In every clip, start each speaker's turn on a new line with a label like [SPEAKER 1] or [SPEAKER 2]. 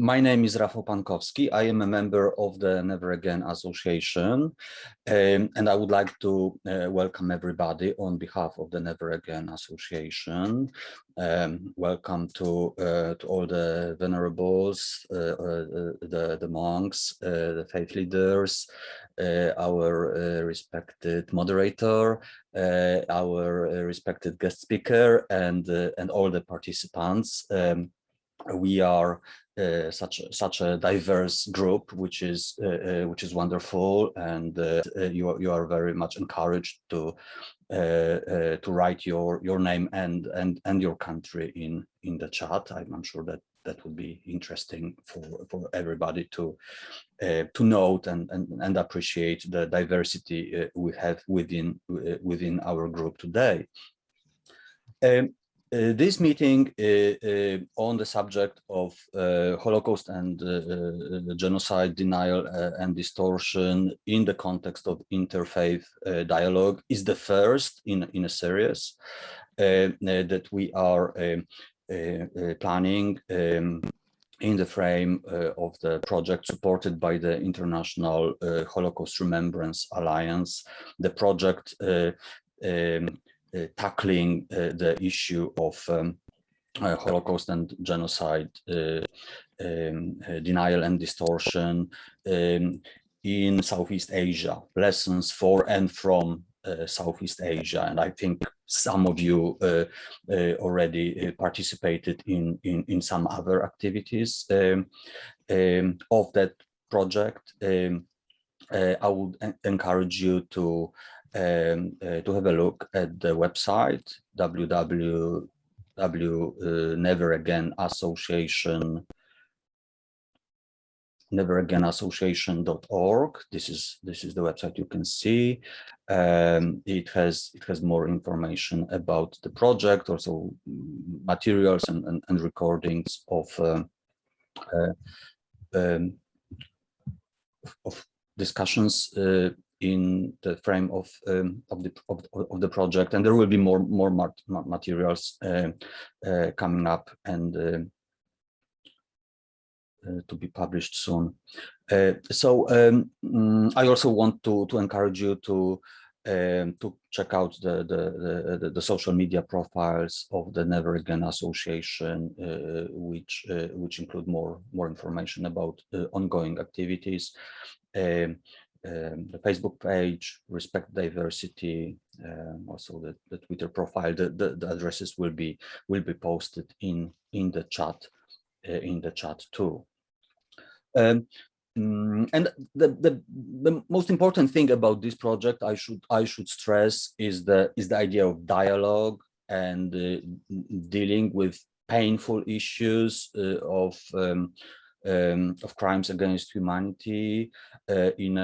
[SPEAKER 1] My name is Rafał Pankowski. I am a member of the Never Again Association, and I would like to welcome everybody on behalf of the Never Again Association. Welcome to all the venerables, the monks, the faith leaders, our respected moderator, our respected guest speaker, and all the participants. We are such a diverse group, which is wonderful, and you are very much encouraged to write your name and your country in the chat. I'm sure that would be interesting for everybody to note and appreciate the diversity we have within our group today. This meeting on the subject of Holocaust and genocide, denial and distortion in the context of interfaith dialogue is the first in a series that we are planning in the frame of the project supported by the International Holocaust Remembrance Alliance. The project tackling the issue of Holocaust and genocide, denial and distortion in Southeast Asia, lessons for and from Southeast Asia. And I think some of you already participated in some other activities of that project. I would encourage you to have a look at the website neveragainassociation.org. This is the website you can see. It has more information about the project, also materials and recordings of discussions in the frame of the project, and there will be more materials coming up and to be published soon. So I also want to encourage you to check out the social media profiles of the Never Again Association, which include more information about ongoing activities. The Facebook page, Respect Diversity, also the Twitter profile. The addresses will be posted in the chat too. And the most important thing about this project, I should stress, is the idea of dialogue and dealing with painful issues of crimes against humanity in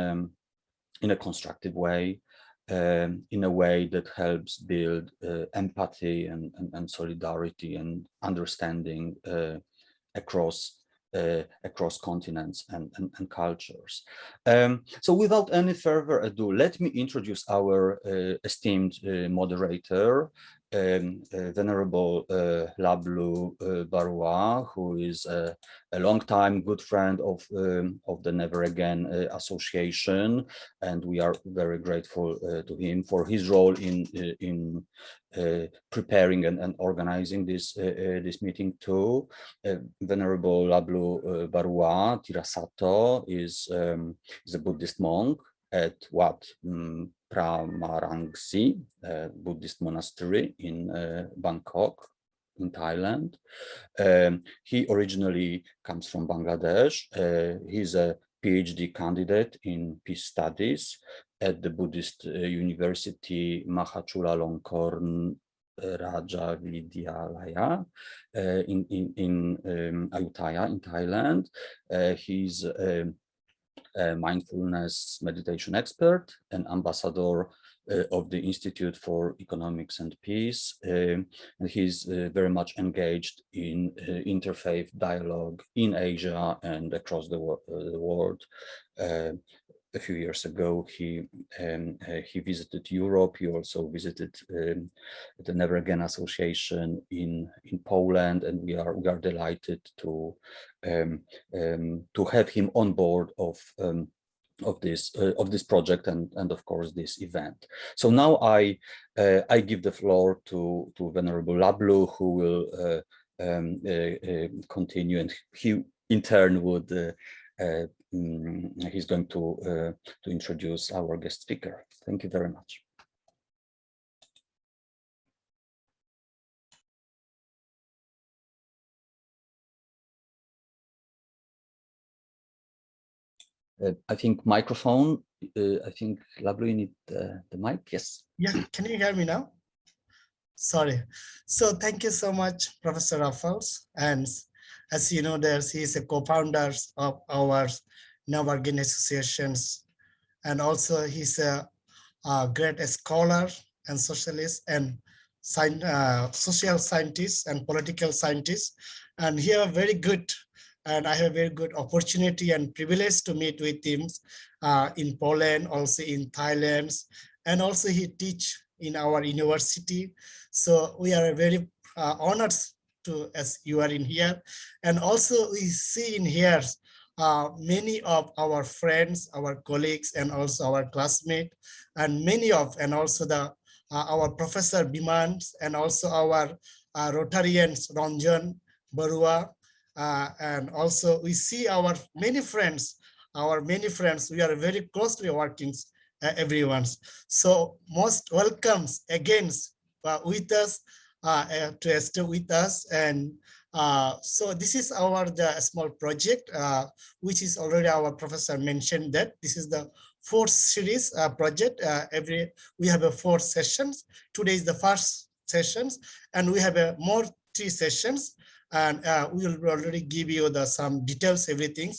[SPEAKER 1] a constructive way, in a way that helps build empathy and solidarity and understanding across continents and cultures. So without any further ado, let me introduce our esteemed moderator, Venerable Lablu Barua, who is a long-time good friend of the Never Again Association, and we are very grateful to him for his role in preparing and organizing this meeting too. Venerable Lablu Barua Tirasato is a Buddhist monk at Wat Pramarangsi Buddhist monastery in Bangkok, in Thailand. He originally comes from Bangladesh. He's a PhD candidate in peace studies at the Buddhist University Mahachulalongkorn Raja Vidyalaya in Ayutthaya in Thailand. He's a mindfulness meditation expert and ambassador of the Institute for Economics and Peace, and he's very much engaged in interfaith dialogue in Asia and across the world. a few years ago, he visited Europe. He also visited the Never Again Association in Poland, and we are delighted to have him on board of this project and of course this event. So now I give the floor to Venerable Lablu, who will continue, and he in turn would he's going to introduce our guest speaker. Thank you very much. I think microphone. I think Lablu, you need the mic. Yes.
[SPEAKER 2] Yeah. Can you hear me now? Sorry. So thank you so much, Professor Raffles. And as you know, he is a co-founder of our Never Again associations, and also he's a great scholar and socialist and social scientist and political scientist. And he are very good. And I have a very good opportunity and privilege to meet with him in Poland, also in Thailand, and also he teach in our university. So we are very honored to, as you are in here. And also we see in here many of our friends, our colleagues, and also our classmates, and also our Professor Biman, and also our Rotarians, Ranjan, Barua, and also we see our many friends, we are very closely working, everyone. So most welcomes again with us, to stay with us. And so this is the small project, which is already our professor mentioned that this is the fourth series project. We have 4 sessions. Today is the first sessions, and we have more 3 sessions. And we will already give you some details, everything,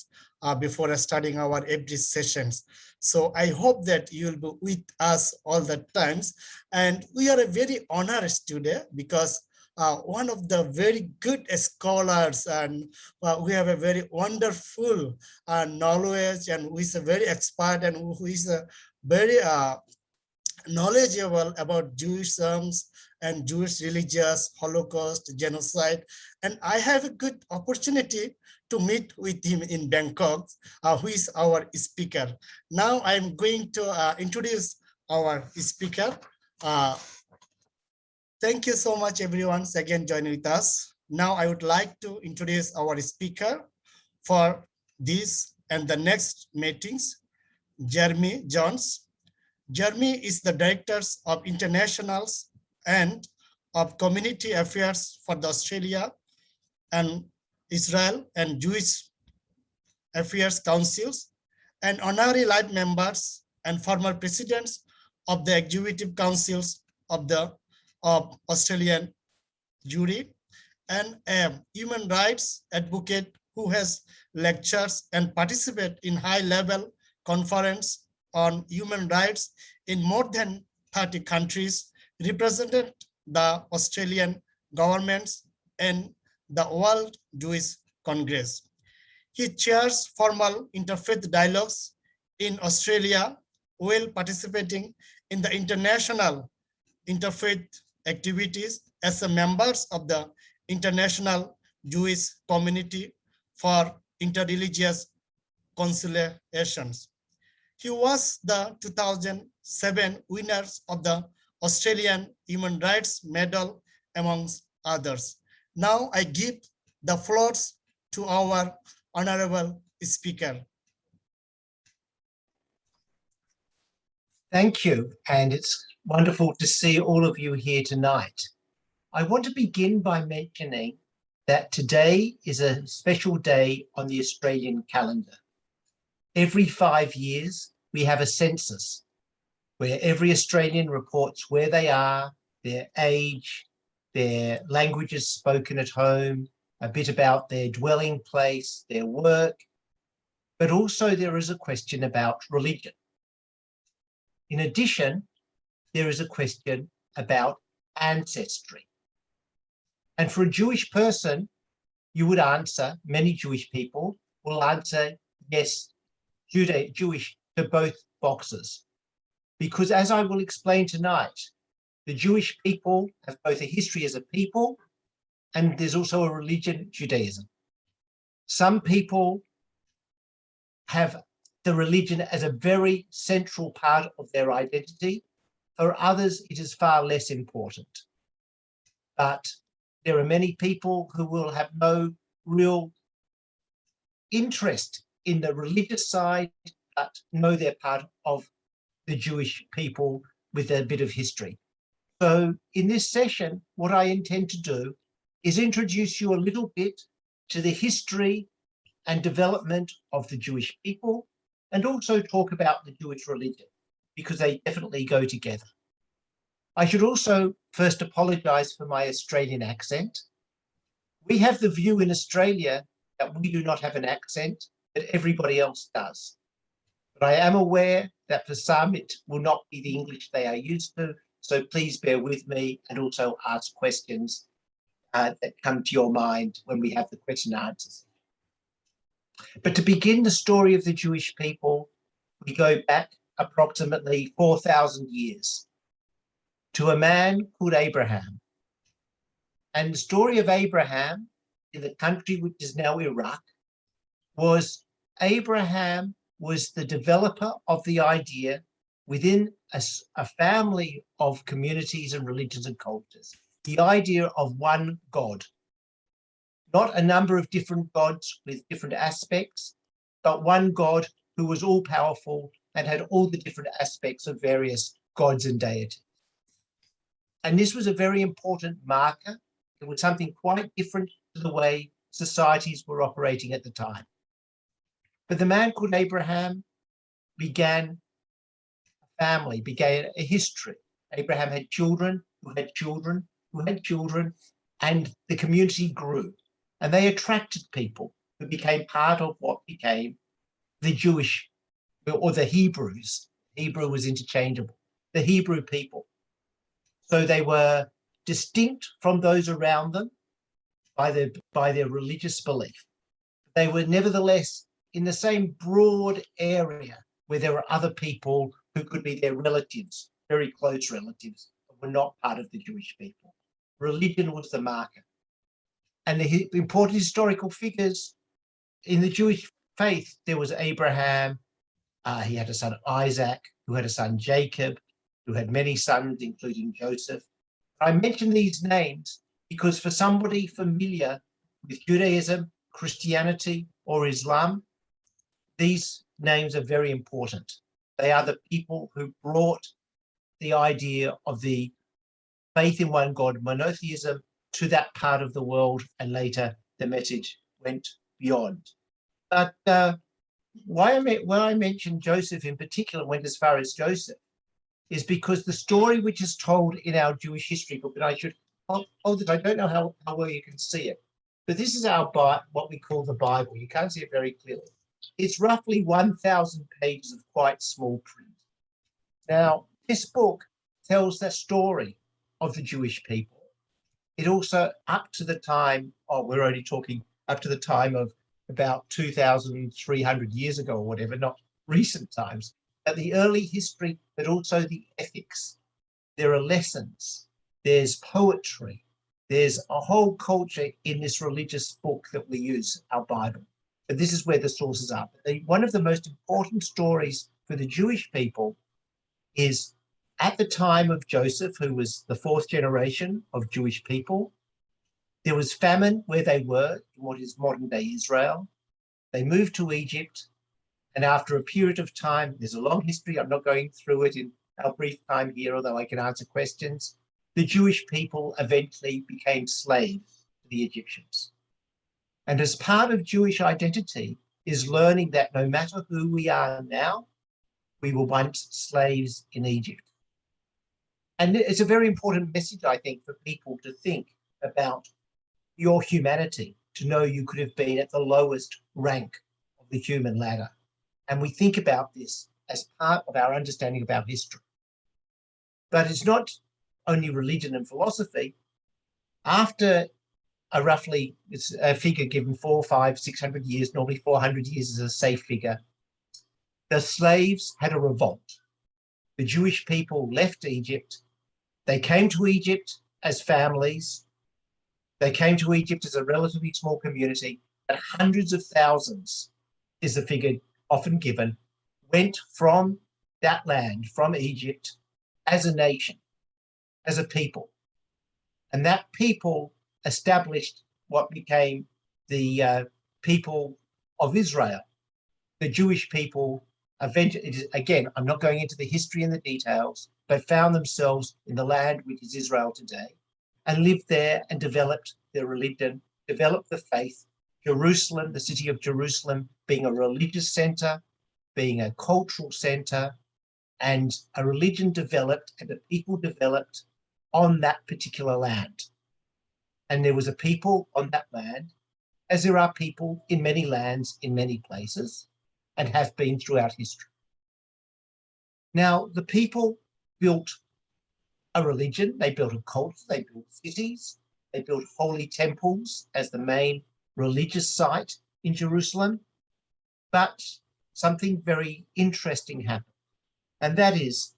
[SPEAKER 2] before starting our every sessions. So I hope that you will be with us all the times. And we are a very honored today because one of the very good scholars, and we have a very wonderful knowledge, and who is a very expert, and who is a very knowledgeable about Judaism and Jewish religious, Holocaust, genocide. And I have a good opportunity to meet with him in Bangkok, who is our speaker. Now I'm going to introduce our speaker. Thank you so much, everyone, again joining with us. Now I would like to introduce our speaker for this and the next meetings, Jeremy Jones. Jeremy is the Director of Internationals and of Community Affairs for the Australia and Israel and Jewish Affairs Councils, and honorary life members and former presidents of the Executive Councils of Australian Jewry, and a human rights advocate who has lectures and participate in high-level conference on human rights in more than 30 countries, represented the Australian governments and the World Jewish Congress. He chairs formal interfaith dialogues in Australia while participating in the international interfaith activities as a member of the International Jewish Community for Interreligious Conciliations. He was the 2007 winner of the Australian Human Rights Medal, amongst others. Now I give the floor to our honorable speaker.
[SPEAKER 3] Thank you, and it's wonderful to see all of you here tonight. I want to begin by mentioning that today is a special day on the Australian calendar. Every 5 years, we have a census where every Australian reports where they are, their age, their languages spoken at home, a bit about their dwelling place, their work, but also there is a question about religion. In addition, there is a question about ancestry. And for a Jewish person, you would answer, many Jewish people will answer, yes, Jewish to both boxes. Because as I will explain tonight, the Jewish people have both a history as a people, and there's also a religion, Judaism. Some people have the religion as a very central part of their identity. For others, it is far less important. But there are many people who will have no real interest in the religious side, but know they're part of the Jewish people with a bit of history. So in this session, what I intend to do is introduce you a little bit to the history and development of the Jewish people, and also talk about the Jewish religion, because they definitely go together. I should also first apologize for my Australian accent. We have the view in Australia that we do not have an accent, that everybody else does. But I am aware that for some, it will not be the English they are used to, so please bear with me and also ask questions that come to your mind when we have the question and answers. But to begin the story of the Jewish people, we go back approximately 4,000 years to a man called Abraham. And the story of Abraham in the country which is now Iraq was Abraham was the developer of the idea within a family of communities and religions and cultures, the idea of one God. Not a number of different gods with different aspects, but one God who was all-powerful and had all the different aspects of various gods and deities. And this was a very important marker. It was something quite different to the way societies were operating at the time. But the man called Abraham began a family, began a history. Abraham had children who had children who had children, and the community grew. And they attracted people who became part of what became the Jewish, or the Hebrews. Hebrew was interchangeable, the Hebrew people. So they were distinct from those around them by their religious belief. They were nevertheless in the same broad area where there were other people who could be their relatives, very close relatives, but were not part of the Jewish people. Religion was the marker. And the important historical figures in the Jewish faith, there was Abraham, he had a son Isaac, who had a son Jacob, who had many sons, including Joseph. I mention these names because for somebody familiar with Judaism, Christianity, or Islam, these names are very important. They are the people who brought the idea of the faith in one God, monotheism, to that part of the world, and later the message went beyond. But why I mentioned Joseph in particular, went as far as Joseph, is because the story which is told in our Jewish history book, and I should hold it, I don't know how well you can see it, but this is our what we call the Bible. You can't see it very clearly. It's roughly 1,000 pages of quite small print. Now, this book tells the story of the Jewish people. It also, up to the time, we're only talking up to the time of about 2,300 years ago or whatever, not recent times, but the early history, but also the ethics. There are lessons, there's poetry, there's a whole culture in this religious book that we use, our Bible. But this is where the sources are. One of the most important stories for the Jewish people is at the time of Joseph, who was the fourth generation of Jewish people. There was famine where they were, in what is modern day Israel. They moved to Egypt. And after a period of time, there's a long history, I'm not going through it in our brief time here, although I can answer questions. The Jewish people eventually became slaves to the Egyptians. And as part of Jewish identity is learning that no matter who we are now, we were once slaves in Egypt. And it's a very important message, I think, for people to think about your humanity, to know you could have been at the lowest rank of the human ladder. And we think about this as part of our understanding of our history. But it's not only religion and philosophy. After it's a figure given 400, 500, 600 years, normally 400 years is a safe figure. the slaves had a revolt. The Jewish people left Egypt. They came to Egypt as families. They came to Egypt as a relatively small community, but hundreds of thousands is the figure often given, went from that land, from Egypt, as a nation, as a people. And that people established what became the people of Israel. The Jewish people eventually, again, I'm not going into the history and the details, but found themselves in the land which is Israel today and lived there and developed their religion, developed the faith. Jerusalem, the city of Jerusalem, being a religious center, being a cultural center, and a religion developed and a people developed on that particular land. And there was a people on that land, as there are people in many lands, in many places, and have been throughout history. Now, the people built a religion, they built a culture, they built cities, they built holy temples as the main religious site in Jerusalem. But something very interesting happened. And that is,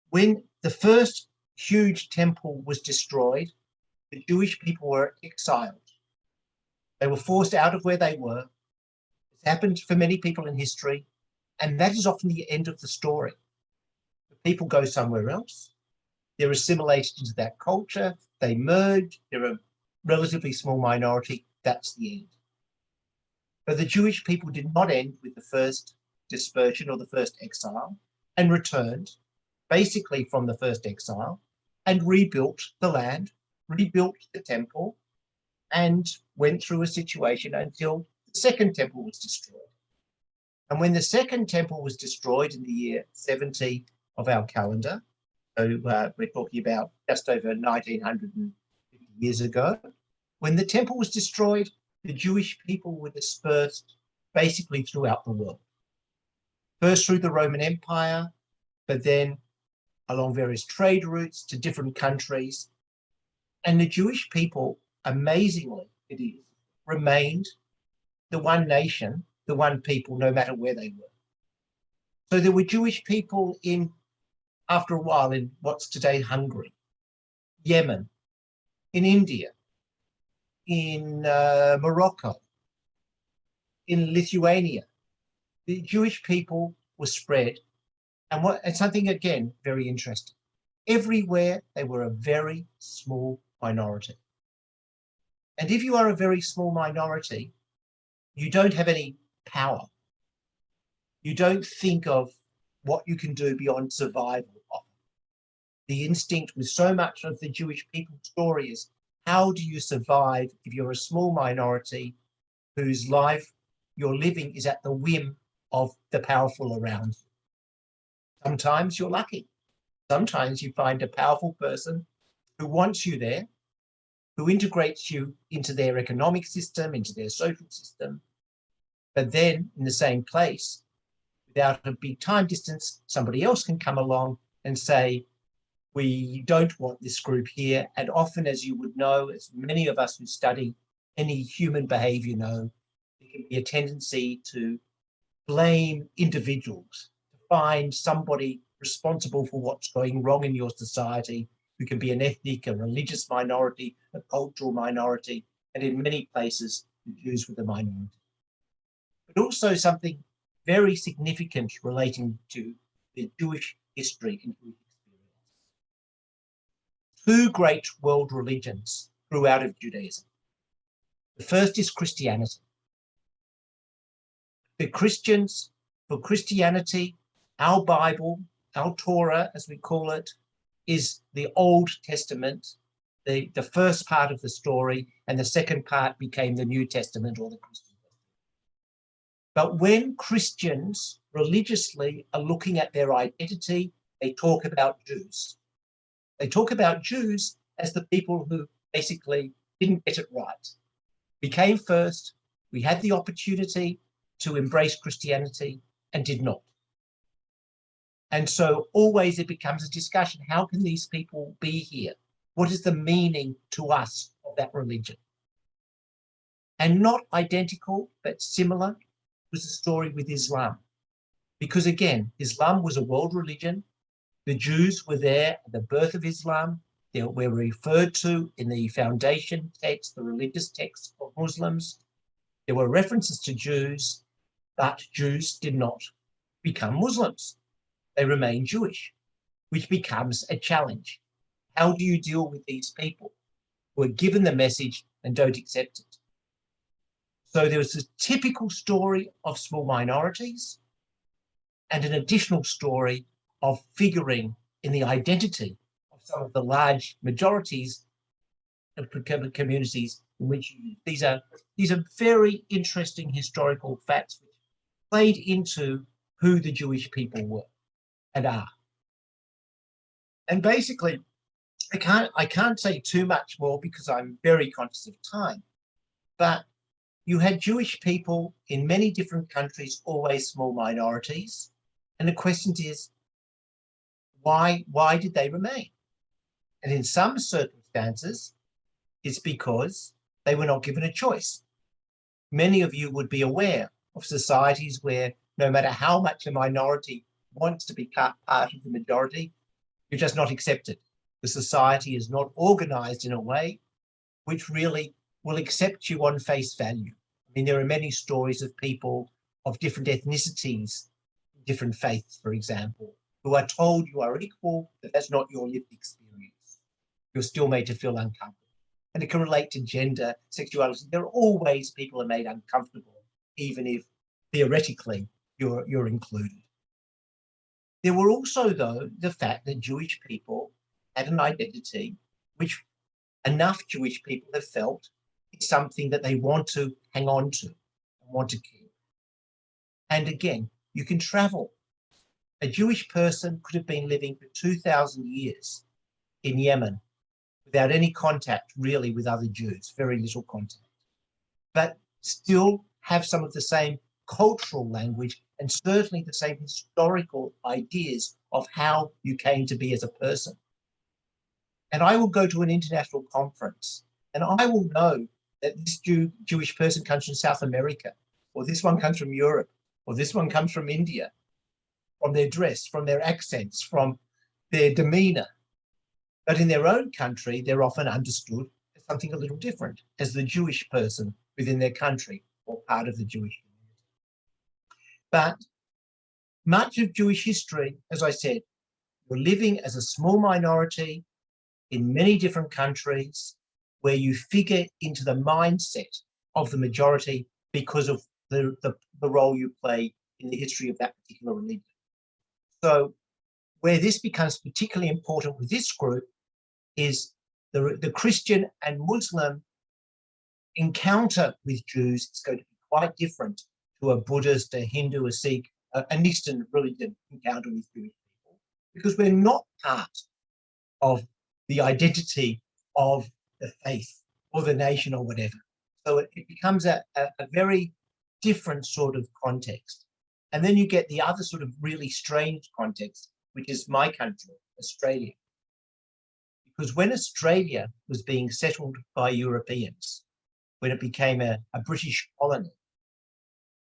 [SPEAKER 3] when the first huge temple was destroyed, the Jewish people were exiled. They were forced out of where they were. It's happened for many people in history, and that is often the end of the story. The people go somewhere else. They're assimilated into that culture. They merge. They're a relatively small minority. That's the end. But the Jewish people did not end with the first dispersion or the first exile, and returned basically from the first exile and rebuilt the land, rebuilt the temple, and went through a situation until the second temple was destroyed. And when the second temple was destroyed in the year 70 of our calendar, so we're talking about just over 1950 years ago, when the temple was destroyed, the Jewish people were dispersed basically throughout the world. First through the Roman Empire, but then along various trade routes to different countries. And the Jewish people, amazingly it is, remained the one nation, the one people, no matter where they were. So there were Jewish people in, after a while, in what's today Hungary, Yemen, in India, in Morocco, in Lithuania. The Jewish people were spread, and something again very interesting. Everywhere they were a very small minority. And if you are a very small minority, you don't have any power. You don't think of what you can do beyond survival. The instinct with so much of the Jewish people's story is, how do you survive if you're a small minority whose life you're living is at the whim of the powerful around you? Sometimes you're lucky. Sometimes you find a powerful person who wants you there, who integrates you into their economic system, into their social system. But then in the same place, without a big time distance, somebody else can come along and say, we don't want this group here. And often, as you would know, as many of us who study any human behavior know, there can be a tendency to blame individuals, to find somebody responsible for what's going wrong in your society, who can be an ethnic, a religious minority, a cultural minority, and in many places, the Jews were the minority. But also something very significant relating to the Jewish history and Jewish experience. Two great world religions grew out of Judaism. The first is Christianity. The Christians, for Christianity, our Bible, our Torah, as we call it, is the Old Testament, the first part of the story, and the second part became the New Testament or the Christian Testament. But when Christians religiously are looking at their identity, they talk about Jews. They talk about Jews as the people who basically didn't get it right. We came first, we had the opportunity to embrace Christianity and did not. And so always it becomes a discussion. How can these people be here? What is the meaning to us of that religion? And not identical, but similar was the story with Islam. Because again, Islam was a world religion. The Jews were there at the birth of Islam. They were referred to in the foundation text, the religious texts of Muslims. There were references to Jews, but Jews did not become Muslims. They remained Jewish, which becomes a challenge. How do you deal with these people who are given the message and don't accept it? So there was a typical story of small minorities and an additional story of figuring in the identity of some of the large majorities of communities in which these are very interesting historical facts which played into who the Jewish people were and are. And basically, I can't say too much more because I'm very conscious of time, but you had Jewish people in many different countries, always small minorities. And the question is, why did they remain? And in some circumstances, it's because they were not given a choice. Many of you would be aware of societies where no matter how much a minority wants to become part of the majority, you're just not accepted. The society is not organized in a way which really will accept you on face value. I mean, there are many stories of people of different ethnicities, different faiths, for example, who are told you are equal, but that's not your lived experience. You're still made to feel uncomfortable. And it can relate to gender, sexuality. There are always people are made uncomfortable, even if theoretically you're included. There were also, though, the fact that Jewish people had an identity which enough Jewish people have felt is something that they want to hang on to and want to keep. And again, you can travel. A Jewish person could have been living for 2,000 years in Yemen without any contact really with other Jews, very little contact, but still have some of the same cultural language and certainly the same historical ideas of how you came to be as a person. And I will go to an international conference and I will know that this Jewish person comes from South America, or this one comes from Europe, or this one comes from India, from their dress, from their accents, from their demeanor. But in their own country, they're often understood as something a little different, as the Jewish person within their country or part of the Jewish community. But much of Jewish history, as I said, you're living as a small minority in many different countries where you figure into the mindset of the majority because of the role you play in the history of that particular religion. So where this becomes particularly important with this group is the Christian and Muslim encounter with Jews is going to be quite different to a Buddhist, a Hindu, a Sikh, an Eastern religion encounter with Jewish people, because we're not part of the identity of the faith or the nation or whatever. So it becomes a very different sort of context. And then you get the other sort of really strange context, which is my country, Australia. Because when Australia was being settled by Europeans, when it became a British colony,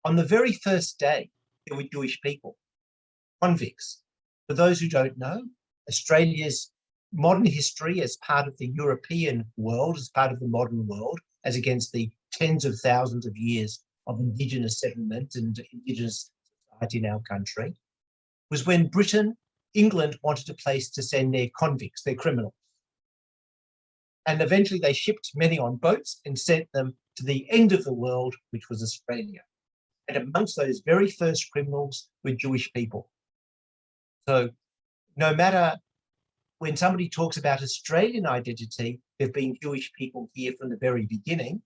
[SPEAKER 3] on the very first day, there were Jewish people, convicts. For those who don't know, Australia's modern history as part of the European world, as part of the modern world, as against the tens of thousands of years of Indigenous settlement and Indigenous society in our country, was when Britain, England wanted a place to send their convicts, their criminals. And eventually they shipped many on boats and sent them to the end of the world, which was Australia. And amongst those very first criminals were Jewish people. So no matter when somebody talks about Australian identity, there have been Jewish people here from the very beginning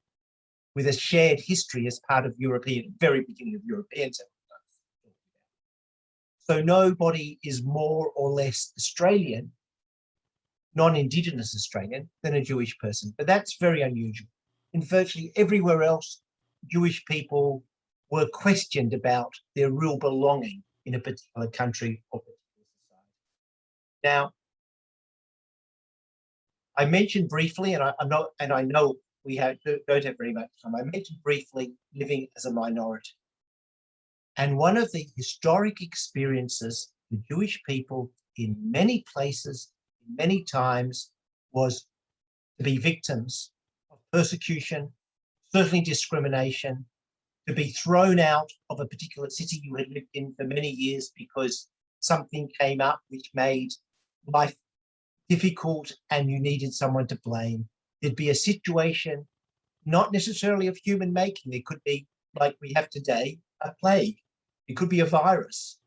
[SPEAKER 3] with a shared history as part of European, very beginning of European settlement. So nobody is more or less Australian, non-Indigenous Australian, than a Jewish person. But that's very unusual. In virtually everywhere else, Jewish people were questioned about their real belonging in a particular country or particular society. Now, I mentioned briefly, and I know we don't have very much time. I mentioned briefly living as a minority. And one of the historic experiences the Jewish people in many places, many times, was to be victims of persecution, certainly discrimination, to be thrown out of a particular city you had lived in for many years because something came up which made life difficult and you needed someone to blame. There'd be a situation, not necessarily of human making. It could be, like we have today, a plague. It could be a virus.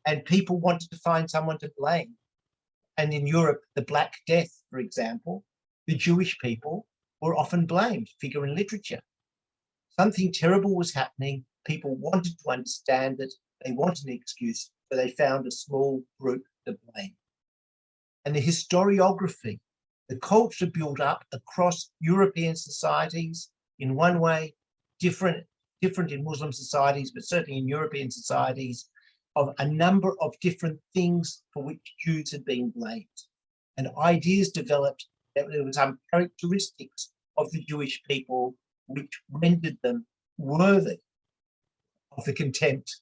[SPEAKER 3] And people wanted to find someone to blame. And in Europe, the Black Death, for example, the Jewish people were often blamed, figure in literature. Something terrible was happening. People wanted to understand it. They wanted an excuse, so they found a small group to blame. And the historiography, the culture built up across European societies in one way, different in Muslim societies, but certainly in European societies, of a number of different things for which Jews had been blamed. And ideas developed that there were some characteristics of the Jewish people which rendered them worthy of the contempt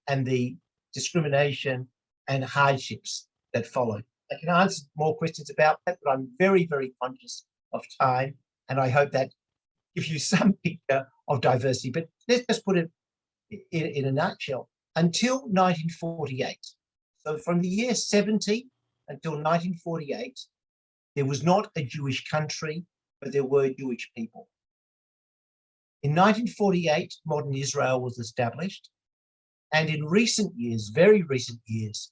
[SPEAKER 3] and the discrimination and hardships that followed. I can answer more questions about that, but I'm very, very conscious of time, and I hope that gives you some picture of diversity. But let's just put it in a nutshell. Until 1948, so from the year 70 until 1948, there was not a Jewish country, but there were Jewish people. In 1948, modern Israel was established. And in recent years, very recent years,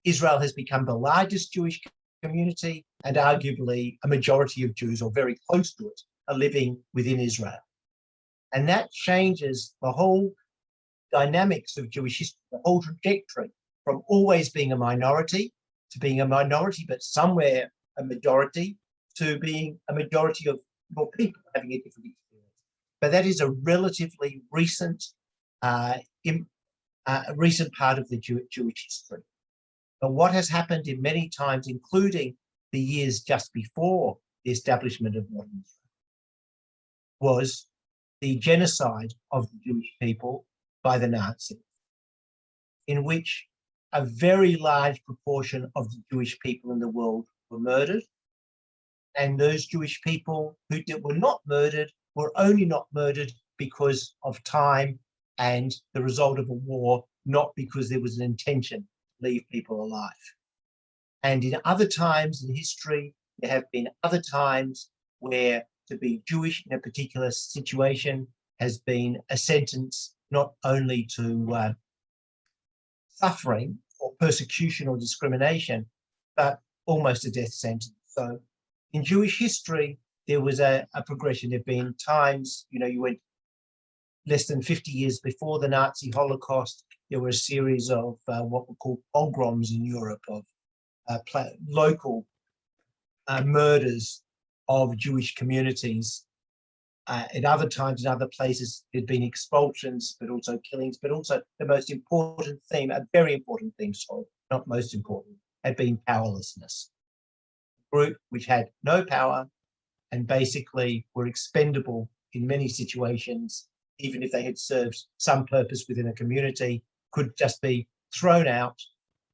[SPEAKER 3] Israel has become the largest Jewish community, and arguably a majority of Jews, or very close to it, are living within Israel. And that changes the whole dynamics of Jewish history, the whole trajectory from always being a minority to being a minority, but somewhere a majority, to being a majority of more people having a different experience. But that is a relatively recent, recent part of the Jewish history. But what has happened in many times, including the years just before the establishment of modern Israel, was the genocide of the Jewish people by the Nazis, in which a very large proportion of the Jewish people in the world were murdered. And those Jewish people who were not murdered were only not murdered because of time and the result of a war, not because there was an intention to leave people alive. And in other times in history, there have been other times where to be Jewish in a particular situation has been a sentence not only to suffering or persecution or discrimination, but almost a death sentence. So in Jewish history, there was a progression. There have been times, you went less than 50 years before the Nazi Holocaust, there were a series of what were called pogroms in Europe, of local murders of Jewish communities. At other times, in other places, there'd been expulsions, but also killings, but also the most important theme, a very important theme, sorry, not most important, had been powerlessness. A group which had no power and basically were expendable in many situations, even if they had served some purpose within a community, could just be thrown out,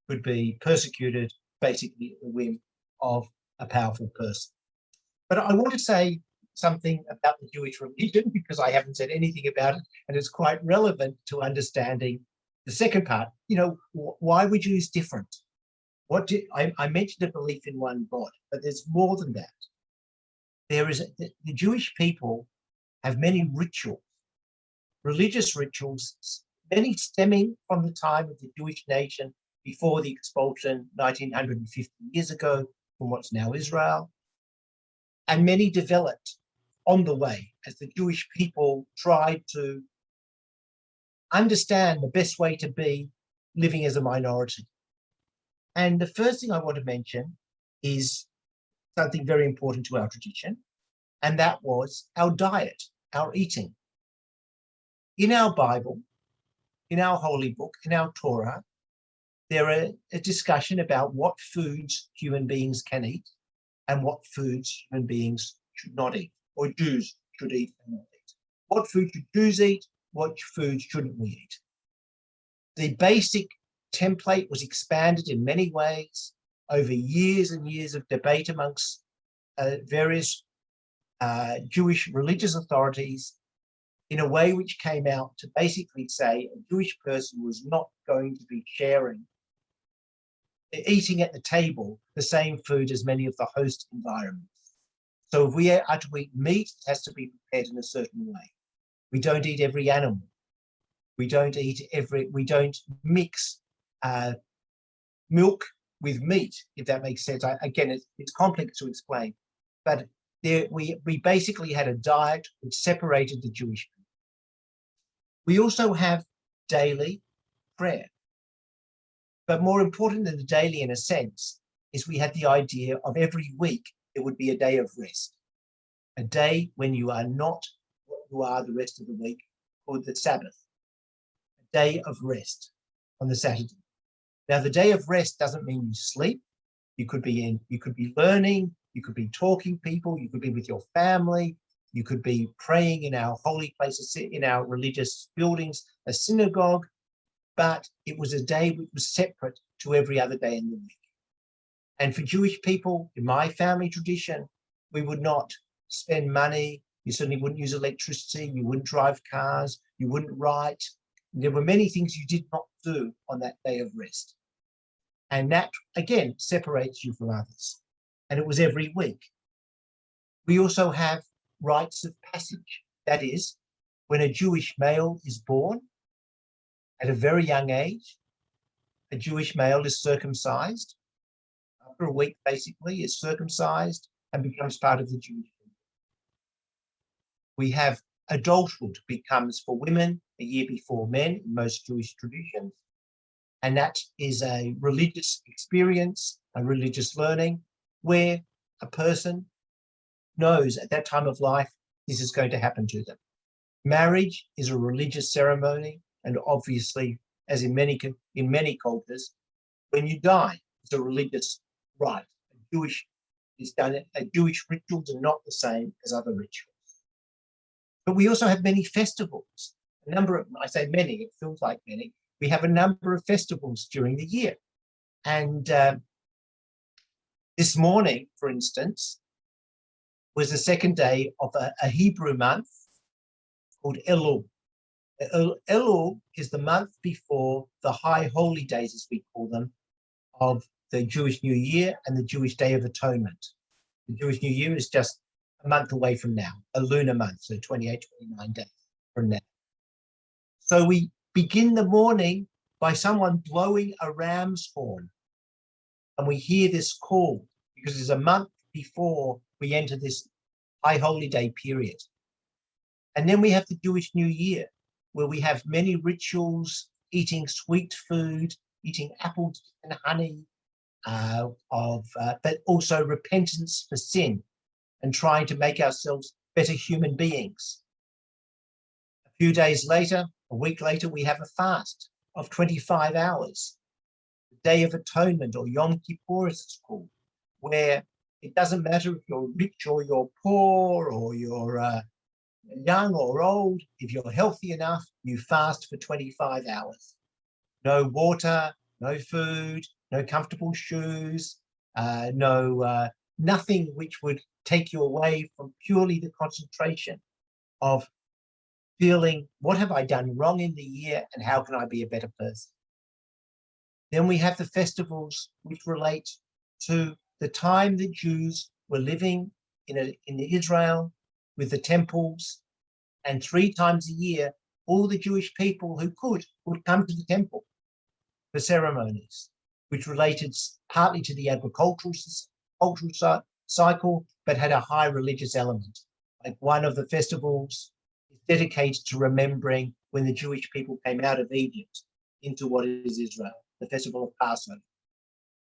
[SPEAKER 3] could be persecuted, basically at the whim of a powerful person. But I want to say something about the Jewish religion, because I haven't said anything about it, and it's quite relevant to understanding the second part. Why were Jews different? I mentioned a belief in one God, but there's more than that. The Jewish people have many rituals, religious rituals, many stemming from the time of the Jewish nation before the expulsion 1950 years ago from what's now Israel, and many developed on the way as the Jewish people tried to understand the best way to be living as a minority. And the first thing I want to mention is something very important to our tradition, and that was our diet, our eating. In our Bible, in our holy book, in our Torah, there are a discussion about what foods human beings can eat and what foods human beings should not eat, or Jews should eat and not eat. What food should Jews eat? what food shouldn't we eat. The basic template was expanded in many ways over years and years of debate amongst various Jewish religious authorities in a way which came out to basically say a Jewish person was not going to be eating at the table the same food as many of the host environments. So if we are to eat meat, it has to be prepared in a certain way. We don't eat every animal. We don't mix milk with meat, if that makes sense. Again, it's complex to explain, but we basically had a diet which separated the Jewish people. We also have daily prayer. But more important than the daily, in a sense, is we had the idea of every week there would be a day of rest, a day when you are not what you are the rest of the week, called the Sabbath, a day of rest on the Saturday. Now, the day of rest doesn't mean you sleep. You could be learning, you could be talking people, you could be with your family, you could be praying in our holy places, in our religious buildings, a synagogue, but it was a day which was separate to every other day in the week. And for Jewish people, in my family tradition, we would not spend money. You certainly wouldn't use electricity. You wouldn't drive cars. You wouldn't write. There were many things you did not do on that day of rest. And that, again, separates you from others. And it was every week. We also have rites of passage. That is, when a Jewish male is born at a very young age, a Jewish male is circumcised. After a week, basically, is circumcised and becomes part of the Jewish people. We have adulthood becomes for women a year before men in most Jewish traditions. And that is a religious experience, a religious learning, where a person knows at that time of life this is going to happen to them. Marriage is a religious ceremony, and obviously, as in many cultures, when you die, it's a religious rite. Jewish rituals are not the same as other rituals. But we also have many festivals. A number of, I say many, it feels like many. We have a number of festivals during the year. And this morning, for instance, was the second day of a Hebrew month called Elul. Elul is the month before the high holy days, as we call them, of the Jewish New Year and the Jewish Day of Atonement. The Jewish New Year is just a month away from now, a lunar month, so 28, 29 days from now. So we begin the morning by someone blowing a ram's horn. And we hear this call because it's a month before we enter this high holy day period. And then we have the Jewish New Year, where we have many rituals, eating sweet food, eating apples and honey, but also repentance for sin and trying to make ourselves better human beings. A few days later, a week later, we have a fast of 25 hours, the Day of Atonement, or Yom Kippur as it's called, where it doesn't matter if you're rich or you're poor or you're young or old, if you're healthy enough, you fast for 25 hours. No water, no food, no comfortable shoes, nothing which would take you away from purely the concentration of feeling, what have I done wrong in the year and how can I be a better person? Then we have the festivals which relate to the time that Jews were living in Israel with the temples, and 3 times a year, all the Jewish people who could would come to the temple for ceremonies, which related partly to the agricultural cycle, but had a high religious element. Like one of the festivals is dedicated to remembering when the Jewish people came out of Egypt into what is Israel, the festival of Passover.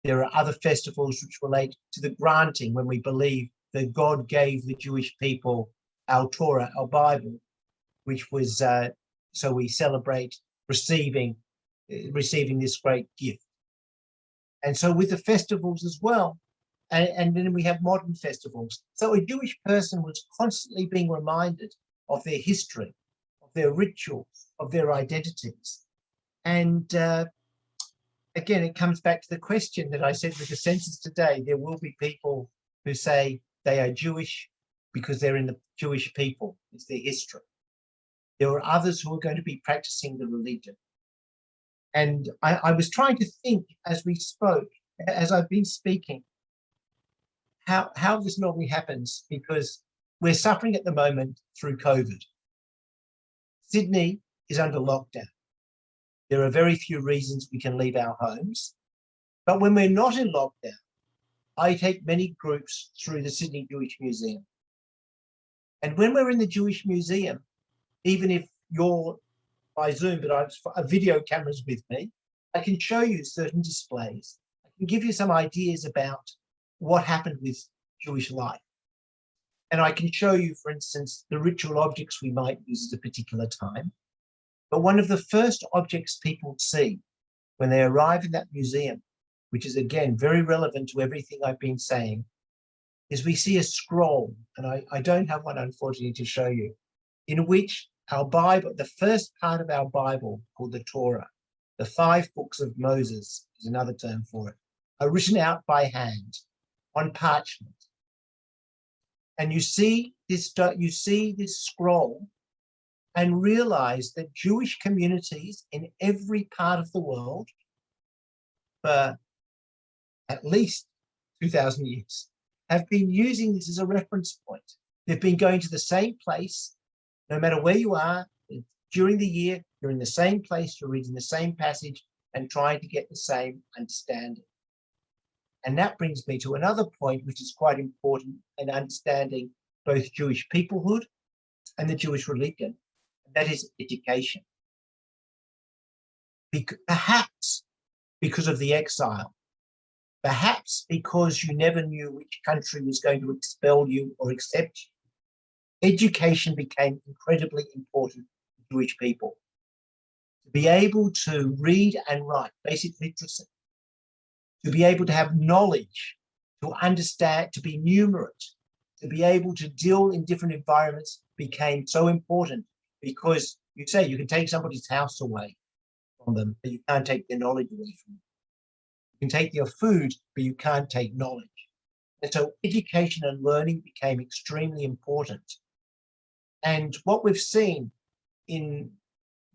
[SPEAKER 3] There are other festivals which relate to the granting, when we believe that God gave the Jewish people our Torah, our Bible, which was, so we celebrate receiving this great gift. And so with the festivals as well, and then we have modern festivals. So a Jewish person was constantly being reminded of their history, of their rituals, of their identities. And again, it comes back to the question that I said with the census today. There will be people who say they are Jewish because they're in the Jewish people. It's their history. There are others who are going to be practicing the religion. And I was trying to think as we spoke, as I've been speaking, how this normally happens, because we're suffering at the moment through COVID. Sydney is under lockdown. There are very few reasons we can leave our homes. But when we're not in lockdown, I take many groups through the Sydney Jewish Museum. And when we're in the Jewish Museum, even if you're by Zoom, but I've a video cameras with me, I can show you certain displays. I can give you some ideas about what happened with Jewish life. And I can show you, for instance, the ritual objects we might use at a particular time. But one of the first objects people see when they arrive in that museum, which is again very relevant to everything I've been saying, is we see a scroll, and I don't have one unfortunately to show you, in which our Bible, the first part of our Bible called the Torah, the 5 books of Moses is another term for it, are written out by hand on parchment. And you see this scroll and realize that Jewish communities in every part of the world for at least 2,000 years have been using this as a reference point. They've been going to the same place, no matter where you are, during the year, you're in the same place, you're reading the same passage and trying to get the same understanding. And that brings me to another point, which is quite important in understanding both Jewish peoplehood and the Jewish religion, and that is education. Perhaps because of the exile, perhaps because you never knew which country was going to expel you or accept you, education became incredibly important to Jewish people. To be able to read and write, basic literacy, to be able to have knowledge, to understand, to be numerate, to be able to deal in different environments became so important, because you say you can take somebody's house away from them, but you can't take their knowledge away from them. You can take their food, but you can't take knowledge. And so education and learning became extremely important. And what we've seen in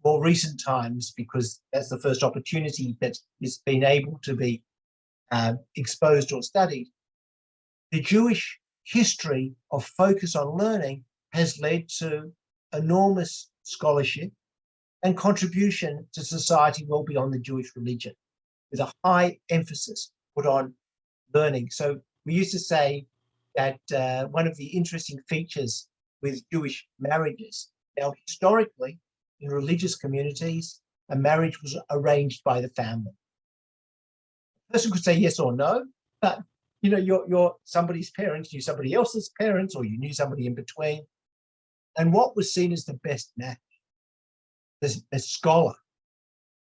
[SPEAKER 3] more recent times, because that's the first opportunity that has been able to be exposed or studied, the Jewish history of focus on learning has led to enormous scholarship and contribution to society well beyond the Jewish religion, with a high emphasis put on learning. So we used to say that one of the interesting features with Jewish marriages, now historically in religious communities, a marriage was arranged by the family. A person could say yes or no, but you know, your somebody's parents knew somebody else's parents, or you knew somebody in between. And what was seen as the best match, the scholar,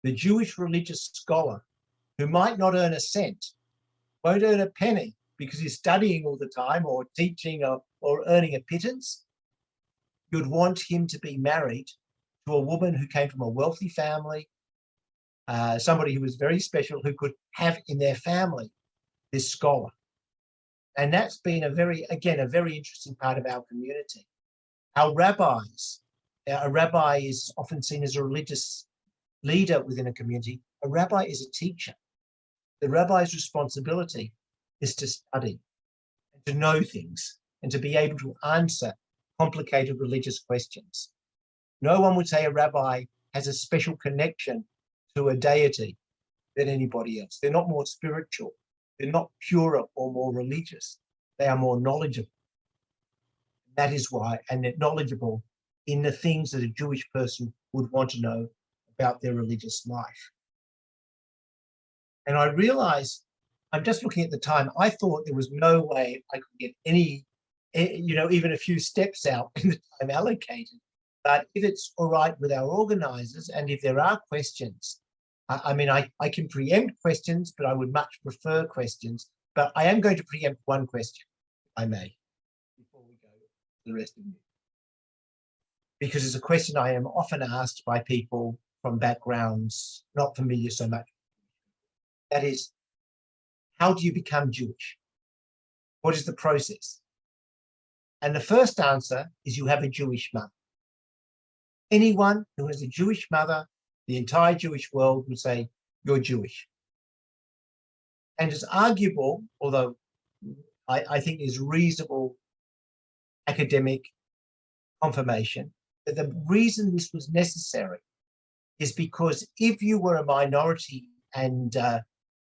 [SPEAKER 3] the Jewish religious scholar, who might not earn a cent, won't earn a penny because he's studying all the time or teaching or earning a pittance. You'd want him to be married to a woman who came from a wealthy family, somebody who was very special, who could have in their family this scholar. And that's been a very interesting part of our community. Our rabbis, a rabbi is often seen as a religious leader within a community. A rabbi is a teacher. The rabbi's responsibility is to study and to know things and to be able to answer complicated religious questions. No one would say a rabbi has a special connection to a deity than anybody else. They're not more spiritual. They're not purer or more religious. They are more knowledgeable. That is why, and they're knowledgeable in the things that a Jewish person would want to know about their religious life. And I realized, I'm just looking at the time, I thought there was no way I could get any, even a few steps out in the time allocated. But if it's all right with our organizers, and if there are questions, I can preempt questions, but I would much prefer questions. But I am going to preempt one question, if I may, before we go to the rest of you. because it's a question I am often asked by people from backgrounds not familiar so much. That is, how do you become Jewish? What is the process? And the first answer is you have a Jewish mother. Anyone who has a Jewish mother, the entire Jewish world would say, you're Jewish. And it's arguable, although I think there's reasonable academic confirmation, that the reason this was necessary is because if you were a minority and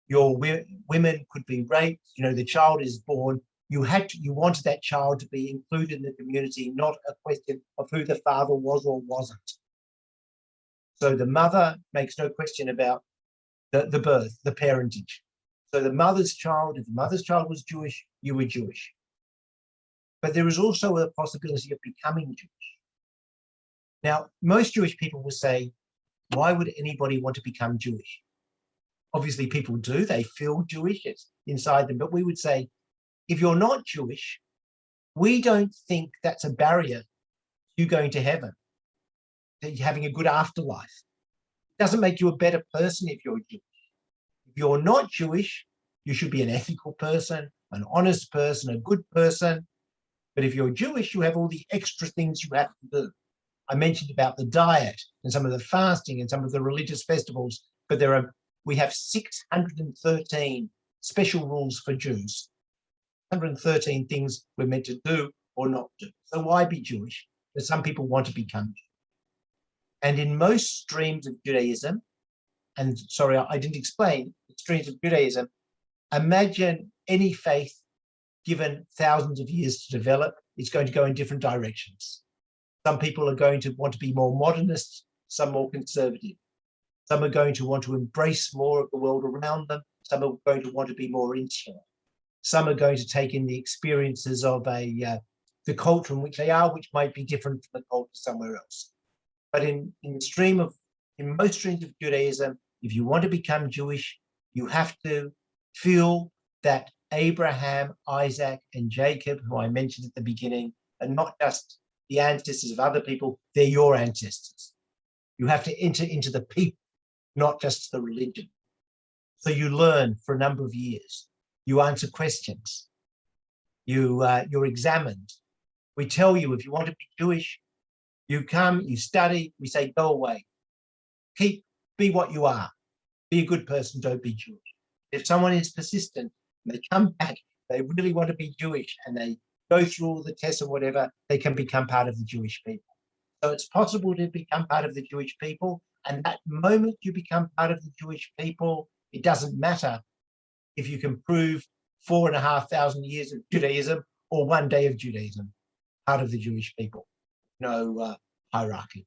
[SPEAKER 3] your women could be raped, you know, the child is born, you wanted that child to be included in the community, not a question of who the father was or wasn't. So the mother makes no question about the birth, the parentage. So the mother's child, if the mother's child was Jewish, you were Jewish. But there is also a possibility of becoming Jewish. Now, most Jewish people will say, why would anybody want to become Jewish? Obviously, people do, they feel Jewish, it's inside them, but we would say, if you're not Jewish, we don't think that's a barrier to you going to heaven, that you're having a good afterlife. It doesn't make you a better person if you're Jewish. If you're not Jewish, you should be an ethical person, an honest person, a good person. But if you're Jewish, you have all the extra things you have to do. I mentioned about the diet and some of the fasting and some of the religious festivals, but we have 613 special rules for Jews. 113 things we're meant to do or not do. So why be Jewish? Because some people want to become Jewish. And in most streams of Judaism, and sorry, I didn't explain the streams of Judaism, imagine any faith given thousands of years to develop, it's going to go in different directions. Some people are going to want to be more modernist, some more conservative. Some are going to want to embrace more of the world around them. Some are going to want to be more insular. Some are going to take in the experiences of the culture in which they are, which might be different from the culture somewhere else. But in most streams of Judaism, if you want to become Jewish, you have to feel that Abraham, Isaac, and Jacob, who I mentioned at the beginning, are not just the ancestors of other people, they're your ancestors. You have to enter into the people, not just the religion. So you learn for a number of years. You answer questions. You're examined. We tell you if you want to be Jewish, you come, you study, we say, go away. Be what you are. Be a good person, don't be Jewish. If someone is persistent, and they come back, they really want to be Jewish, and they go through all the tests or whatever, they can become part of the Jewish people. So it's possible to become part of the Jewish people, and that moment you become part of the Jewish people, it doesn't matter if you can prove 4,500 years of Judaism or one day of Judaism, part of the Jewish people. No hierarchy.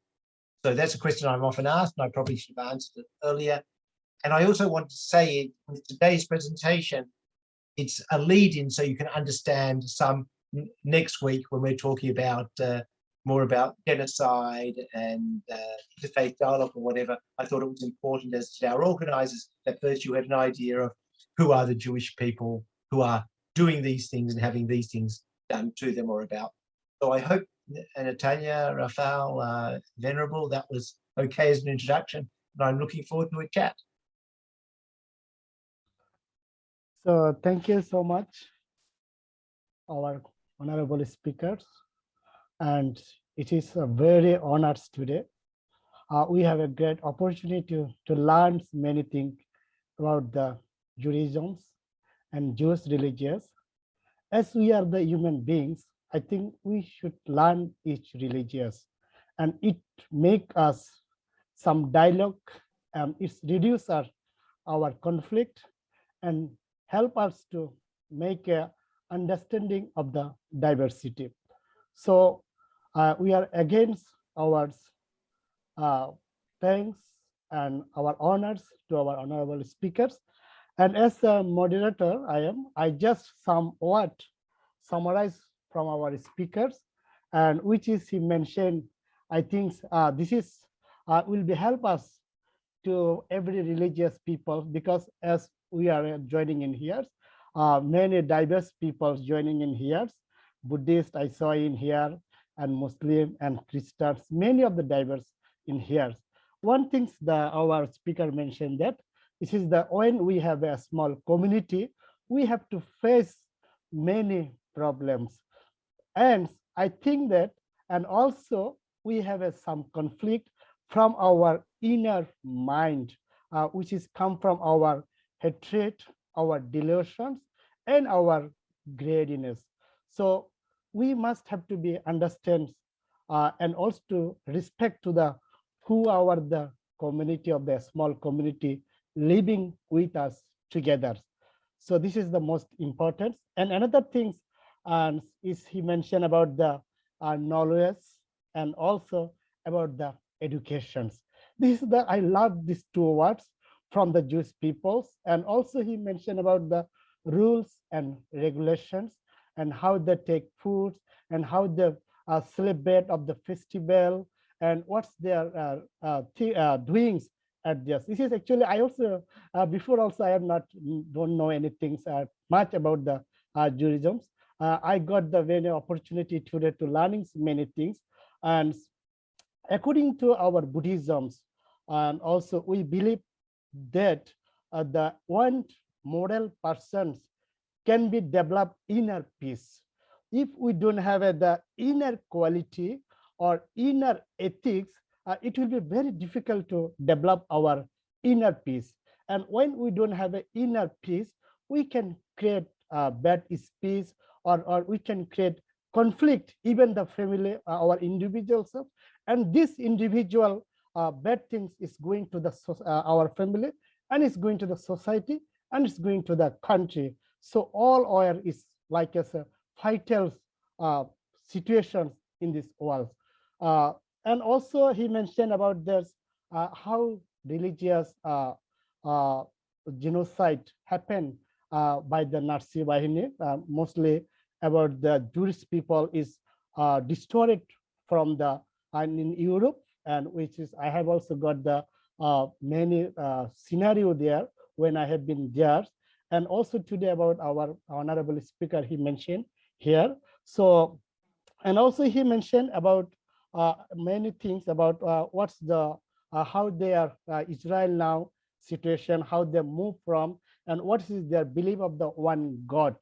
[SPEAKER 3] So that's a question I'm often asked, and I probably should have answered it earlier. And I also want to say with today's presentation, it's a lead-in so you can understand some next week when we're talking about more about genocide and interfaith dialogue or whatever. I thought it was important as to our organizers that first you had an idea of who are the Jewish people who are doing these things and having these things done to them or about. So I hope, Natalia, Rafael, Venerable, that was okay as an introduction, and I'm looking forward to a chat.
[SPEAKER 4] So thank you so much, our honorable speakers. And it is a very honored today. We have a great opportunity to learn many things about the Judaism and Jewish religions. As we are the human beings, I think we should learn each religious, and it make us some dialogue, and it's reduce our conflict and help us to make a understanding of the diversity. So we are against our thanks and our honors to our honorable speakers. And as a moderator, I just somewhat summarize from our speakers, and which is he mentioned. I think this is will be help us to every religious people, because as we are joining in here, many diverse people joining in here. Buddhist I saw in here, and Muslim and Christians, many of the diverse in here. One thing that our speaker mentioned that this is the when we have a small community, we have to face many problems. And I think that, and also we have some conflict from our inner mind, which is come from our hatred, our delusions, and our greediness. So we must have to be understand and also to respect to the who are the community of the small community living with us together. So this is the most important. And another thing is he mentioned about the knowledge and also about the educations. This is the I love these two words from the Jewish peoples. And also he mentioned about the rules and regulations and how they take foods and how they celebrate of the festival and what's their doings at this. This is actually, I also, before also I have don't know anything much about the Judaism. I got the very opportunity today to learning many things. And according to our Buddhisms, and also we believe that the one moral persons can be developed inner peace. If we don't have the inner quality or inner ethics, it will be very difficult to develop our inner peace. And when we don't have an inner peace, we can create bad speech or we can create conflict, even the family, our individuals. And this individual bad things is going to the our family, and it's going to the society, and it's going to the country. So all oil is like as a vital situations in this world. And also he mentioned about this, how religious genocide happened by the Nazi Bahini, mostly about the Jewish people is destroyed from the in Europe, and which is I have also got the many scenario there when I have been there. And also today about our honorable speaker, he mentioned here. So, and also he mentioned about many things about what's the how they are Israel now situation, how they move from, and what is their belief of the one God.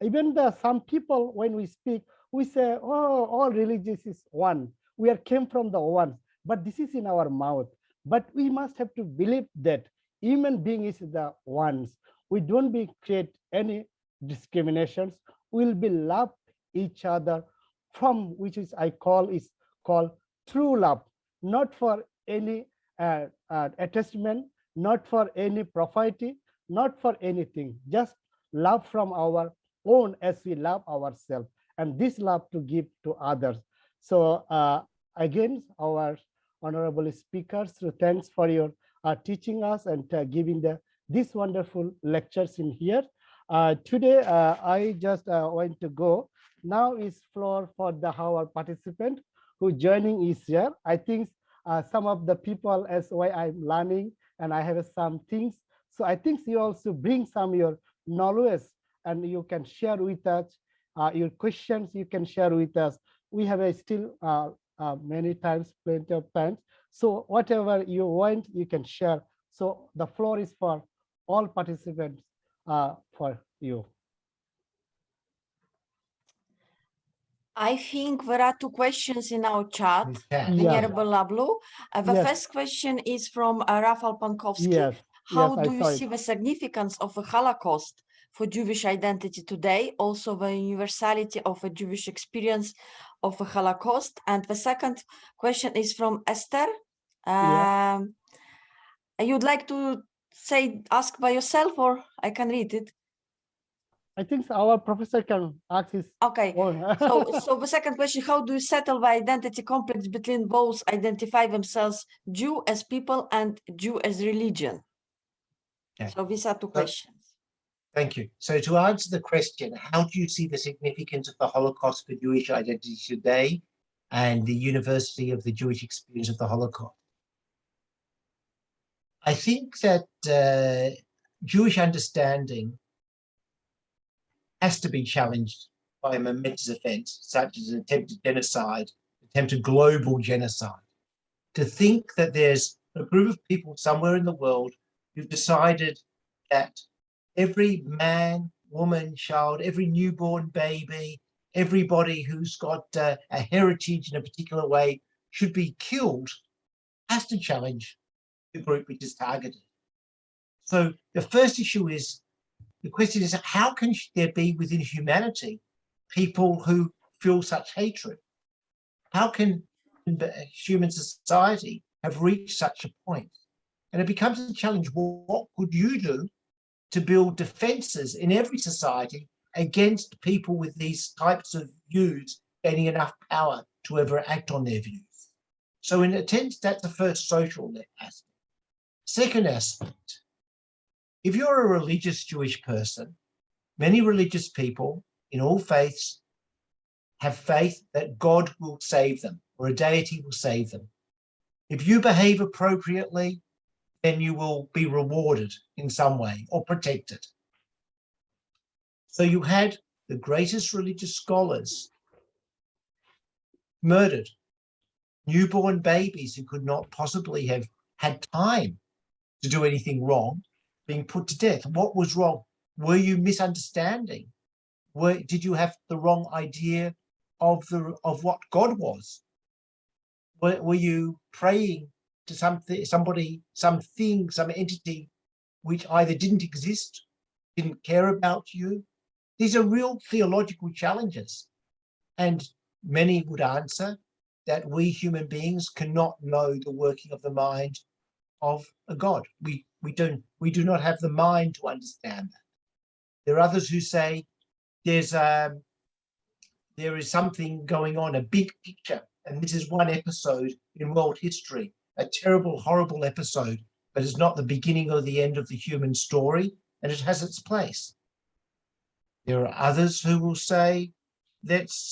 [SPEAKER 4] Even some people, when we speak, we say, oh, all religions is one. We are came from the one, but this is in our mouth. But we must have to believe that human being is the ones. We don't create any discriminations. We'll be love each other from which is is called true love, not for any attachment, not for any property, not for anything, just love from our own as we love ourselves, and this love to give to others. So again, our honorable speakers, so thanks for your teaching us and giving these wonderful lectures in here. Today, I just want to go. Now is floor for our participant who joining is here. I think some of the people as why I'm learning and I have some things. So I think you also bring some your knowledge and you can share with us your questions. You can share with us. We have still many times, plenty of times. So whatever you want, you can share. So the floor is for all participants for you.
[SPEAKER 5] I think there are two questions in our chat. Venerable Lablu. The first question is from Rafał Pankowski.
[SPEAKER 4] Yes.
[SPEAKER 5] How do you see the significance of the Holocaust for Jewish identity today? Also the universality of a Jewish experience of the Holocaust. And the second question is from Esther. You'd like to ask by yourself, or I can read it?
[SPEAKER 4] I think our professor can ask his.
[SPEAKER 5] Okay. So the second question: how do you settle the identity complex between both identify themselves Jew as people and Jew as religion? Okay. So these are two questions.
[SPEAKER 3] Thank you. So to answer the question, how do you see the significance of the Holocaust for Jewish identity today and the universality of the Jewish experience of the Holocaust? I think that Jewish understanding has to be challenged by a momentous offense, such as an attempted genocide attempt a global genocide. To think that there's a group of people somewhere in the world who've decided that every man, woman, child, every newborn baby, everybody who's got a heritage in a particular way should be killed, has to challenge the group which is targeted. So the first issue is, the question is, how can there be within humanity people who feel such hatred? How can human society have reached such a point? And it becomes a challenge. What could you do to build defenses in every society against people with these types of views gaining enough power to ever act on their views? So in a sense, that's the first social aspect. Second aspect, if you're a religious Jewish person, many religious people in all faiths have faith that God will save them, or a deity will save them. If you behave appropriately, then you will be rewarded in some way or protected. So you had the greatest religious scholars murdered, newborn babies who could not possibly have had time to do anything wrong, being put to death. What was wrong? Were you misunderstanding? Did you have the wrong idea of what God was? Were you praying to something, somebody, something, some entity which either didn't exist, didn't care about you? These are real theological challenges. And many would answer that we human beings cannot know the working of the mind of a God. We do not have the mind to understand that. There are others who say there is something going on, a big picture, and this is one episode in world history, a terrible, horrible episode, but it's not the beginning or the end of the human story, and it has its place. There are others who will say, let's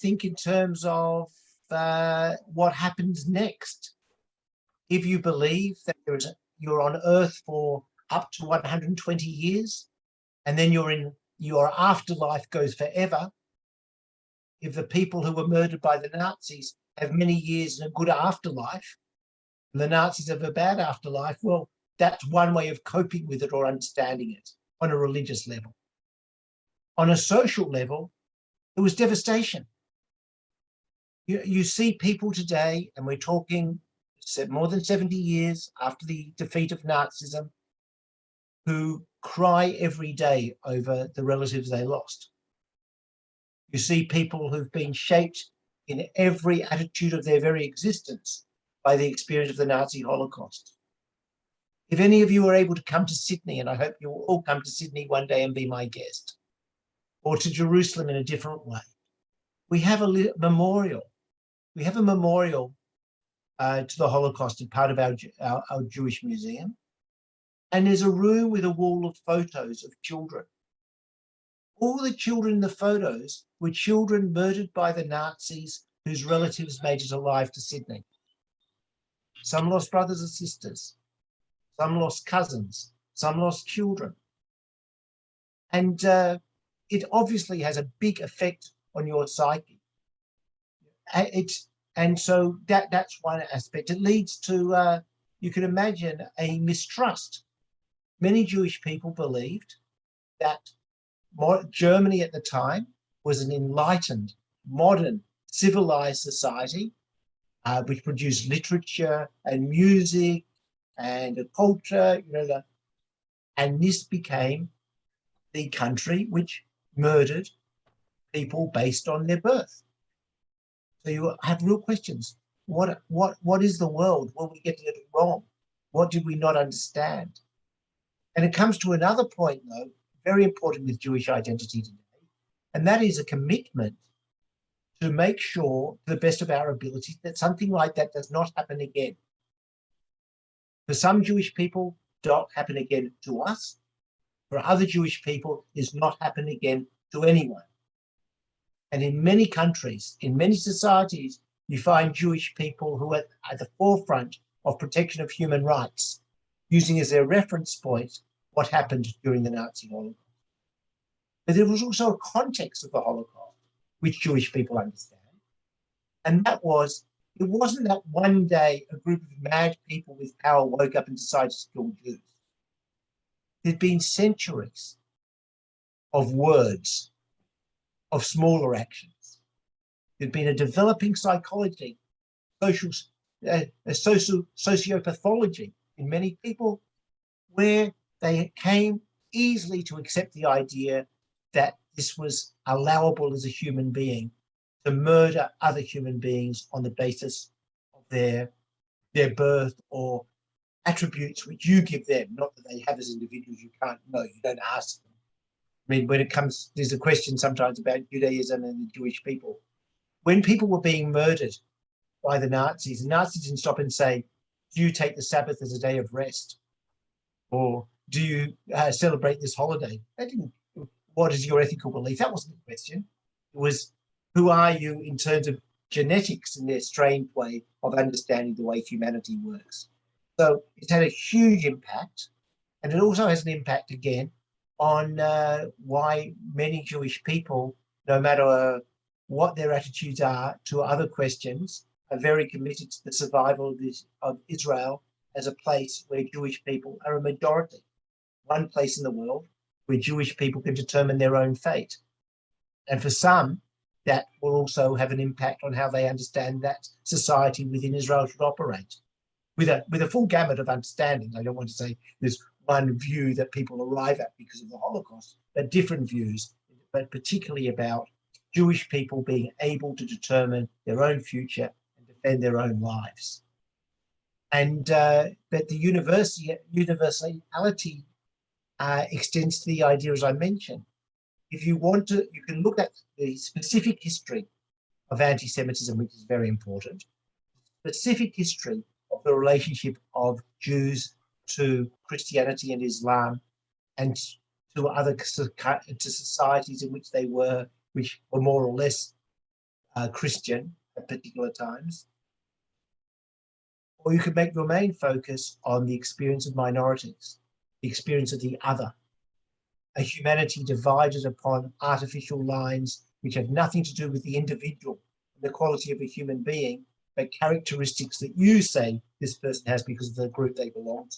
[SPEAKER 3] think in terms of what happens next. If you believe that you're on Earth for up to 120 years, and then your afterlife goes forever, if the people who were murdered by the Nazis have many years in a good afterlife, and the Nazis have a bad afterlife, well, that's one way of coping with it or understanding it on a religious level. On a social level, it was devastation. You see people today, and we're talking more than 70 years after the defeat of Nazism, who cry every day over the relatives they lost. You see people who've been shaped in every attitude of their very existence by the experience of the Nazi Holocaust. If any of you are able to come to Sydney, and I hope you will all come to Sydney one day and be my guest, or to Jerusalem in a different way, we have a memorial. We have a memorial to the Holocaust as part of our Jewish museum. And there's a room with a wall of photos of children. All the children in the photos were children murdered by the Nazis whose relatives made it alive to Sydney. Some lost brothers and sisters. Some lost cousins. Some lost children. And it obviously has a big effect on your psyche. And so that's one aspect. It leads to, you can imagine, a mistrust. Many Jewish people believed that Germany at the time was an enlightened, modern, civilized society, which produced literature and music and a culture, and this became the country which murdered people based on their birth. So you have real questions. What is the world? What we get it wrong? What did we not understand? And it comes to another point, though, very important with Jewish identity today, and that is a commitment to make sure, to the best of our ability, that something like that does not happen again. For some Jewish people, it does not happen again to us. For other Jewish people, it does not happen again to anyone. And in many countries, in many societies, you find Jewish people who are at the forefront of protection of human rights, using as their reference point what happened during the Nazi Holocaust. But there was also a context of the Holocaust, which Jewish people understand. And that was, it wasn't that one day a group of mad people with power woke up and decided to kill Jews. There'd been centuries of words, of smaller actions. There'd been a developing psychology, sociopathology in many people, where they came easily to accept the idea that this was allowable as a human being to murder other human beings on the basis of their birth or attributes which you give them, not that they have as individuals. You can't know, you don't ask them. I mean, when it comes, there's a question sometimes about Judaism and the Jewish people. When people were being murdered by the Nazis didn't stop and say, do you take the Sabbath as a day of rest? Or do you celebrate this holiday? They didn't, what is your ethical belief? That wasn't the question. It was, who are you in terms of genetics and their strange way of understanding the way humanity works? So it's had a huge impact. And it also has an impact, again, on why many Jewish people, no matter what their attitudes are to other questions, are very committed to the survival of Israel as a place where Jewish people are a majority. One place in the world where Jewish people can determine their own fate. And for some, that will also have an impact on how they understand that society within Israel should operate. With a full gamut of understanding. I don't want to say there's one view that people arrive at because of the Holocaust, but different views, but particularly about Jewish people being able to determine their own future and defend their own lives. And but the universality extends to the idea, as I mentioned. If you want to, you can look at the specific history of anti-Semitism, which is very important, specific history of the relationship of Jews to Christianity and Islam and to other societies in which they were, which were more or less Christian at particular times. Or you could make your main focus on the experience of minorities, the experience of the other, a humanity divided upon artificial lines which have nothing to do with the individual and the quality of a human being, but characteristics that you say this person has because of the group they belong to.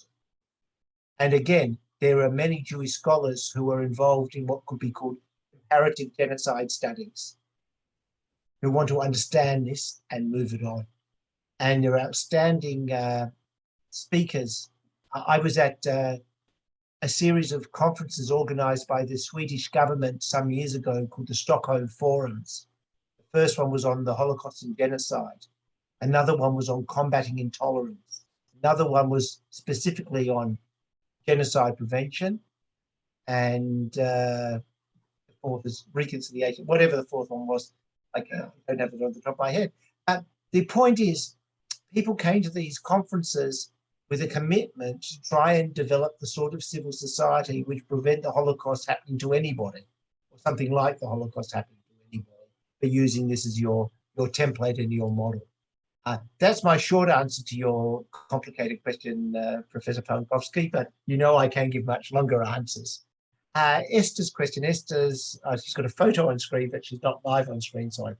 [SPEAKER 3] And again, there are many Jewish scholars who are involved in what could be called comparative genocide studies, who want to understand this and move it on. And there are outstanding speakers. I was at a series of conferences organized by the Swedish government some years ago called the Stockholm Forums. The first one was on the Holocaust and genocide. Another one was on combating intolerance. Another one was specifically on genocide prevention. And the fourth is reconciliation, whatever the fourth one was. I don't have it on the top of my head. The point is, people came to these conferences with a commitment to try and develop the sort of civil society which prevent the Holocaust happening to anybody, or something like the Holocaust happening to anybody, but using this as your template and your model. That's my short answer to your complicated question, Professor Pankowski, but you know I can give much longer answers. Esther's question, she's got a photo on screen, but she's not live on screen, so I can't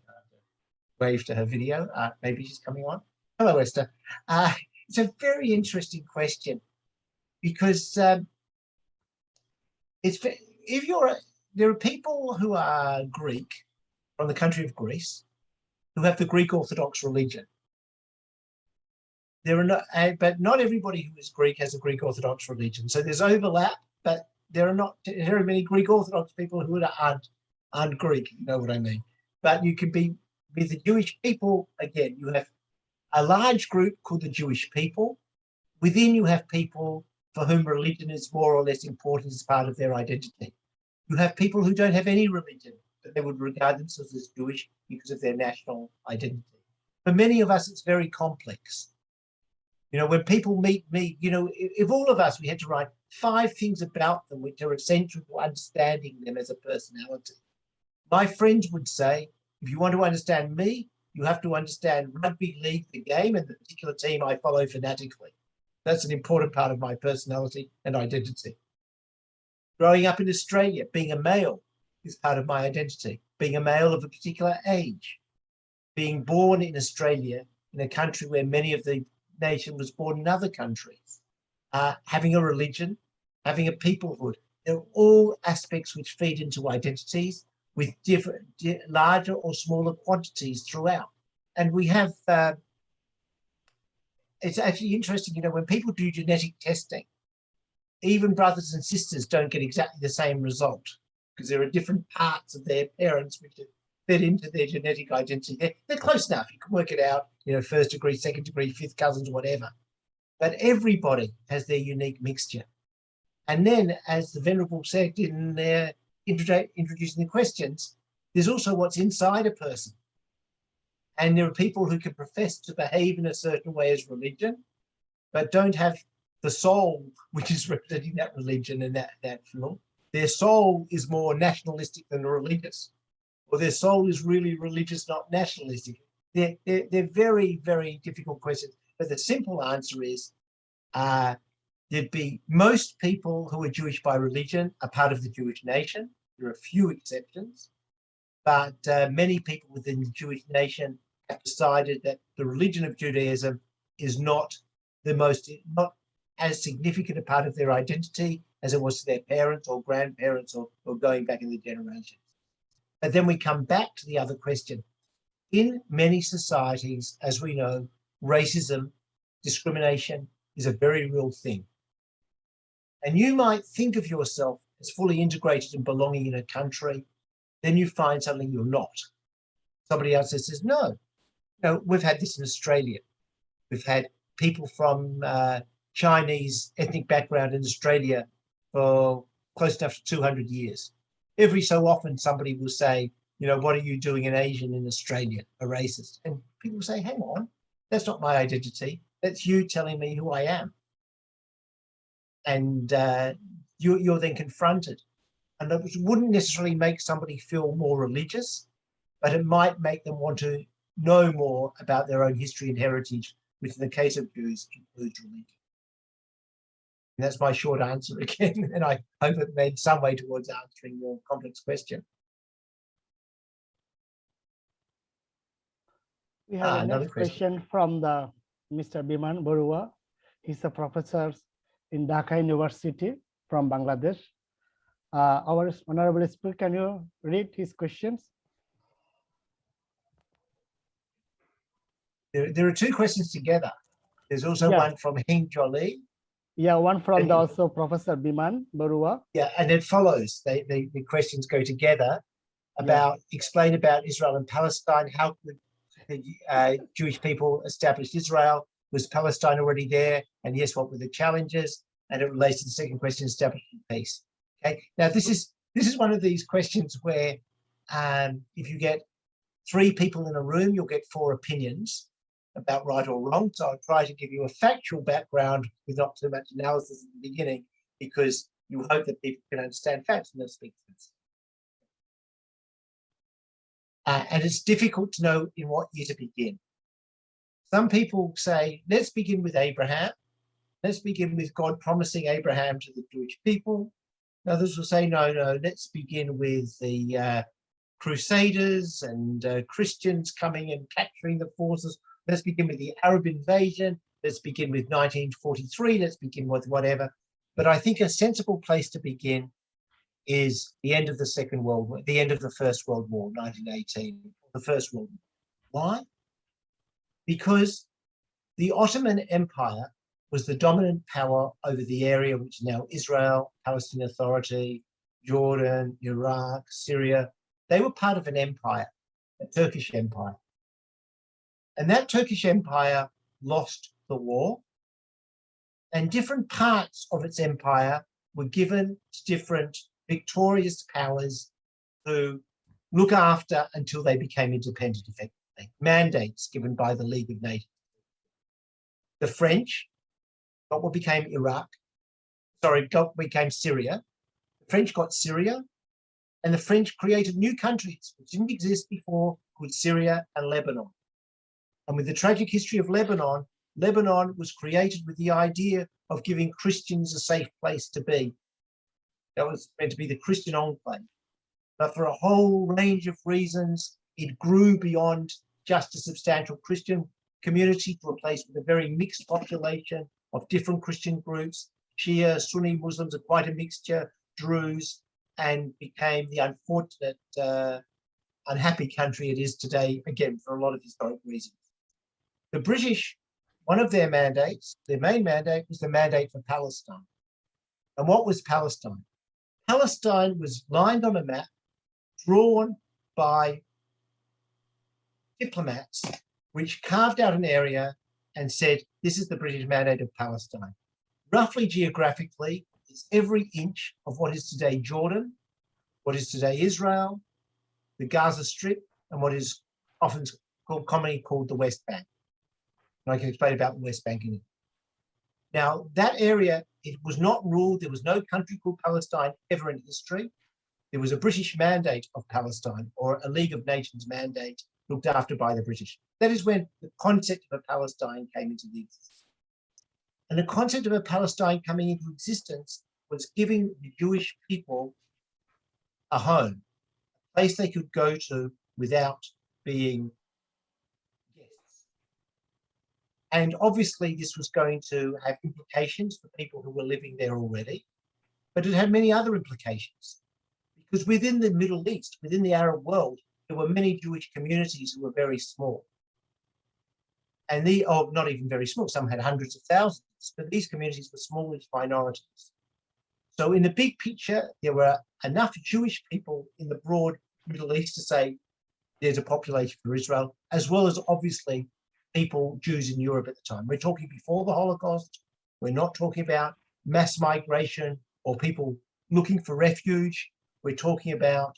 [SPEAKER 3] wave to her video. Maybe she's coming on. Hello, Esther. It's a very interesting question because there are people who are Greek from the country of Greece who have the Greek Orthodox religion. There are not, but not everybody who is Greek has a Greek Orthodox religion. So there's overlap, but there are not very many Greek Orthodox people who aren't Greek. You know what I mean? But you can be with the Jewish people. Again, you have a large group called the Jewish people. Within you have people for whom religion is more or less important as part of their identity. You have people who don't have any religion, but they would regard themselves as Jewish because of their national identity. For many of us, it's very complex. You know, when people meet me, you know, if all of us, we had to write 5 things about them which are essential to understanding them as a personality. My friends would say, if you want to understand me, you have to understand rugby league, the game, and the particular team I follow fanatically. That's an important part of my personality and identity. Growing up in Australia, being a male, is part of my identity. Being a male of a particular age, being born in Australia, in a country where many of the nation was born in other countries, having a religion, having a peoplehood. They're all aspects which feed into identities with different, larger or smaller quantities throughout. And we have, it's actually interesting, you know, when people do genetic testing, even brothers and sisters don't get exactly the same result because there are different parts of their parents which fit into their genetic identity. They're close enough. You can work it out, you know, first degree, second degree, fifth cousins, whatever. But everybody has their unique mixture. And then, as the Venerable said in introducing the questions, there's also what's inside a person. And there are people who can profess to behave in a certain way as religion, but don't have the soul, which is representing that religion and that flow. Their soul is more nationalistic than religious, or their soul is really religious, not nationalistic. They're very, very difficult questions. But the simple answer is there'd be most people who are Jewish by religion are part of the Jewish nation. There are a few exceptions, but many people within the Jewish nation have decided that the religion of Judaism is not as significant a part of their identity as it was to their parents or grandparents or going back in the generations. But then we come back to the other question. In many societies, as we know, racism, discrimination is a very real thing. And you might think of yourself as fully integrated and belonging in a country, then you find something you're not. Somebody else says, no, we've had this in Australia. We've had people from Chinese ethnic background in Australia for close enough to 200 years. Every so often somebody will say, you know, what are you doing an Asian in Australia, a racist? And people say, hang on, that's not my identity. That's you telling me who I am. And you're then confronted. And that wouldn't necessarily make somebody feel more religious, but it might make them want to know more about their own history and heritage, which in the case of Jews includes religion. And that's my short answer again, and I hope it made some way towards answering your complex question.
[SPEAKER 4] We have
[SPEAKER 3] Another
[SPEAKER 4] another question from the Mr. Biman Barua. He's a professor in Dhaka University from Bangladesh. Our honorable speaker, can you read his questions?
[SPEAKER 3] There are two questions together. There's also one from Hing Jolie.
[SPEAKER 4] Yeah, one from the also Professor Biman Barua.
[SPEAKER 3] Yeah, and it follows. The questions go together about explain about Israel and Palestine. How could the Jewish people establish Israel? Was Palestine already there? And yes, what were the challenges? And it relates to the second question, establishing peace. Okay. Now this is one of these questions where if you get 3 people in a room, you'll get 4 opinions about right or wrong. So I'll try to give you a factual background with not too much analysis at the beginning, because you hope that people can understand facts and they'll speak to us. And it's difficult to know in what year to begin. Some people say, let's begin with Abraham. Let's begin with God promising Abraham to the Jewish people. Others will say, no, let's begin with the Crusaders and Christians coming and capturing the forces. Let's begin with the Arab invasion. Let's begin with 1943. Let's begin with whatever. But I think a sensible place to begin is the end of the Second World War, the end of the First World War, 1918, the First World War. Why? Because the Ottoman Empire was the dominant power over the area which is now Israel, Palestinian Authority, Jordan, Iraq, Syria. They were part of an empire, a Turkish empire. And that Turkish empire lost the war, and different parts of its empire were given to different victorious powers to look after until they became independent effectively. Mandates given by the League of Nations. The French got what became became Syria. The French got Syria, and the French created new countries which didn't exist before, called Syria and Lebanon. And with the tragic history of Lebanon, Lebanon was created with the idea of giving Christians a safe place to be. That was meant to be the Christian enclave. but for a whole range of reasons, it grew beyond just a substantial Christian community to a place with a very mixed population of different Christian groups. Shia, Sunni Muslims are quite a mixture, Druze, and became the unfortunate, unhappy country it is today, again, for a lot of historic reasons. The British, one of their mandates, their main mandate, was the mandate for Palestine. And what was Palestine? Palestine was lined on a map, drawn by diplomats, which carved out an area and said, this is the British mandate of Palestine. Roughly geographically, it's every inch of what is today Jordan, what is today Israel, the Gaza Strip, and what is often commonly called the West Bank. And I can explain about the West Bank in a minute. Now, that area, it was not ruled, there was no country called Palestine ever in history. There was a British mandate of Palestine, or a League of Nations mandate looked after by the British. That is when the concept of a Palestine came into existence. And the concept of a Palestine coming into existence was giving the Jewish people a home, a place they could go to without being guests. And obviously this was going to have implications for people who were living there already, but it had many other implications. Because within the Middle East, within the Arab world, there were many Jewish communities who were very small. And not even very small, some had hundreds of thousands, but these communities were smallish minorities. So in the big picture, there were enough Jewish people in the broad Middle East to say there's a population for Israel, as well as obviously people, Jews in Europe at the time. We're talking before the Holocaust. We're not talking about mass migration or people looking for refuge. We're talking about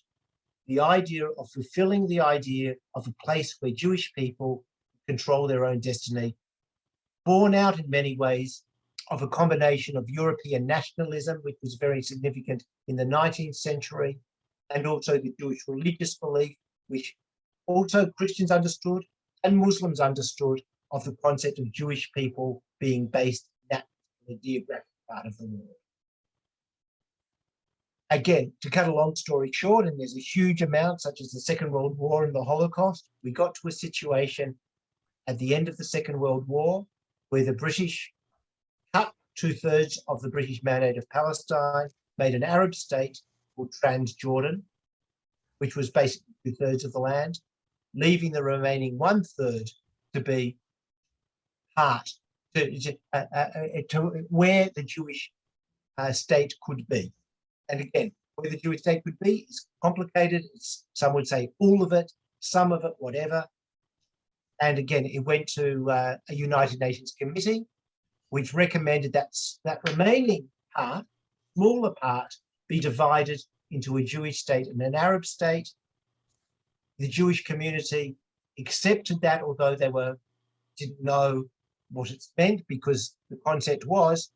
[SPEAKER 3] the idea of fulfilling the idea of a place where Jewish people control their own destiny, born out in many ways of a combination of European nationalism, which was very significant in the 19th century, and also the Jewish religious belief, which also Christians understood and Muslims understood, of the concept of Jewish people being based in that geographic part of the world. Again, to cut a long story short, and there's a huge amount, such as the Second World War and the Holocaust, we got to a situation at the end of the Second World War where the British cut 2/3 of the British mandate of Palestine, made an Arab state called Transjordan, which was basically 2/3 of the land, leaving the remaining 1/3 to be part to where the Jewish state could be. And again, where the Jewish state could be is complicated. Some would say all of it, some of it, whatever. And again, it went to a United Nations committee, which recommended that that remaining part, smaller part, be divided into a Jewish state and an Arab state. The Jewish community accepted that, although they didn't know what it meant, because the concept was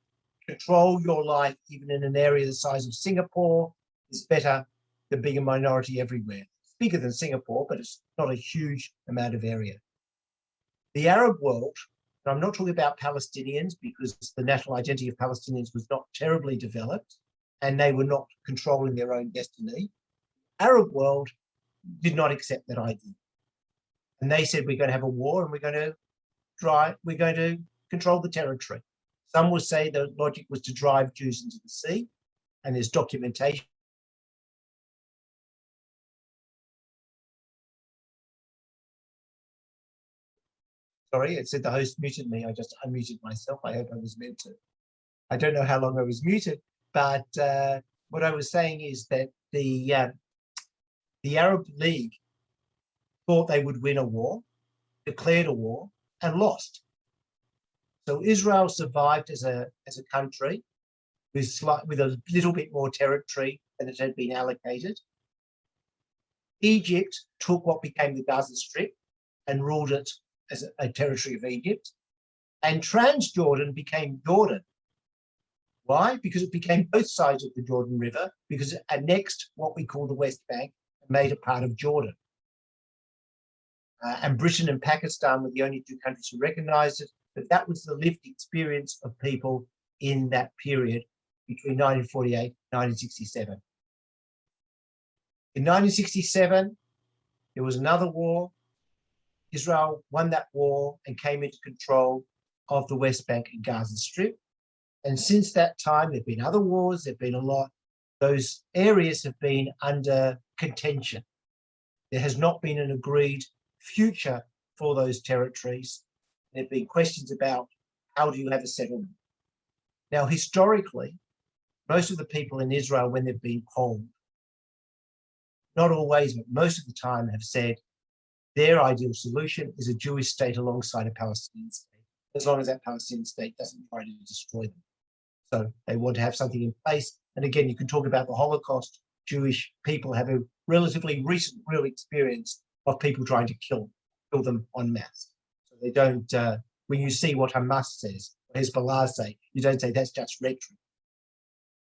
[SPEAKER 3] control your life even in an area the size of Singapore is better than being a minority everywhere. It's bigger than Singapore, but it's not a huge amount of area. The Arab world, and I'm not talking about Palestinians because the national identity of Palestinians was not terribly developed and they were not controlling their own destiny. Arab world did not accept that idea. And they said, we're going to have a war and we're going to control the territory. Some will say the logic was to drive Jews into the sea, and there's documentation. Sorry, it said the host muted me. I just unmuted myself. I hope I was meant to. I don't know how long I was muted, but what I was saying is that the Arab League thought they would win a war, declared a war, and lost. So Israel survived as a country with a little bit more territory than it had been allocated. Egypt took what became the Gaza Strip and ruled it as a territory of Egypt. And Transjordan became Jordan. Why? Because it became both sides of the Jordan River, because it annexed what we call the West Bank and made it part of Jordan. And Britain and Pakistan were the only two countries who recognized it, but that was the lived experience of people in that period between 1948 and 1967. In 1967, there was another war. Israel won that war and came into control of the West Bank and Gaza Strip. And since that time, there have been other wars, there have been a lot. Those areas have been under contention. There has not been an agreed future for those territories. There have been questions about how do you have a settlement. Now, historically, most of the people in Israel, when they've been polled, not always, but most of the time, have said their ideal solution is a Jewish state alongside a Palestinian state, as long as that Palestinian state doesn't try to destroy them. So they want to have something in place. And again, you can talk about the Holocaust. Jewish people have a relatively recent real experience of people trying to kill them en masse. So they don't, when you see what Hamas says, or Hezbollah say, you don't say that's just rhetoric.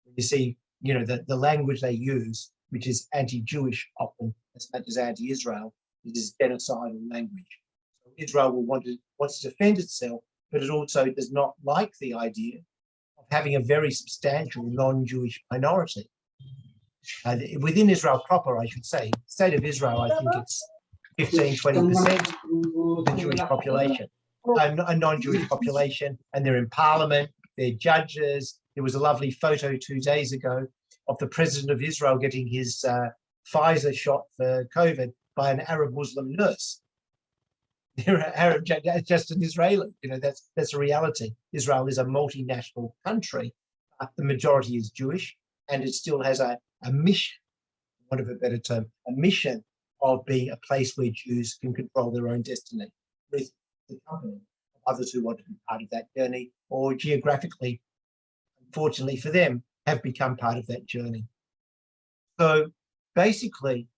[SPEAKER 3] When you see, you know, the language they use, which is anti-Jewish often as much as anti-Israel, it is genocidal language. So Israel wants to defend itself, but it also does not like the idea of having a very substantial non-Jewish minority. Within Israel proper, I should say, the state of Israel, I think it's 15–20% of the Jewish population, a non-Jewish population, and they're in parliament, they're judges. There was a lovely photo 2 days ago of the president of Israel getting his Pfizer shot for COVID by an Arab Muslim nurse. They're Arab, just an Israeli. You know, that's a reality. Israel is a multinational country. The majority is Jewish, and it still has a mission, for want of a better term, a mission of being a place where Jews can control their own destiny with the company of others who want to be part of that journey, or geographically, unfortunately for them, have become part of that journey. So basically,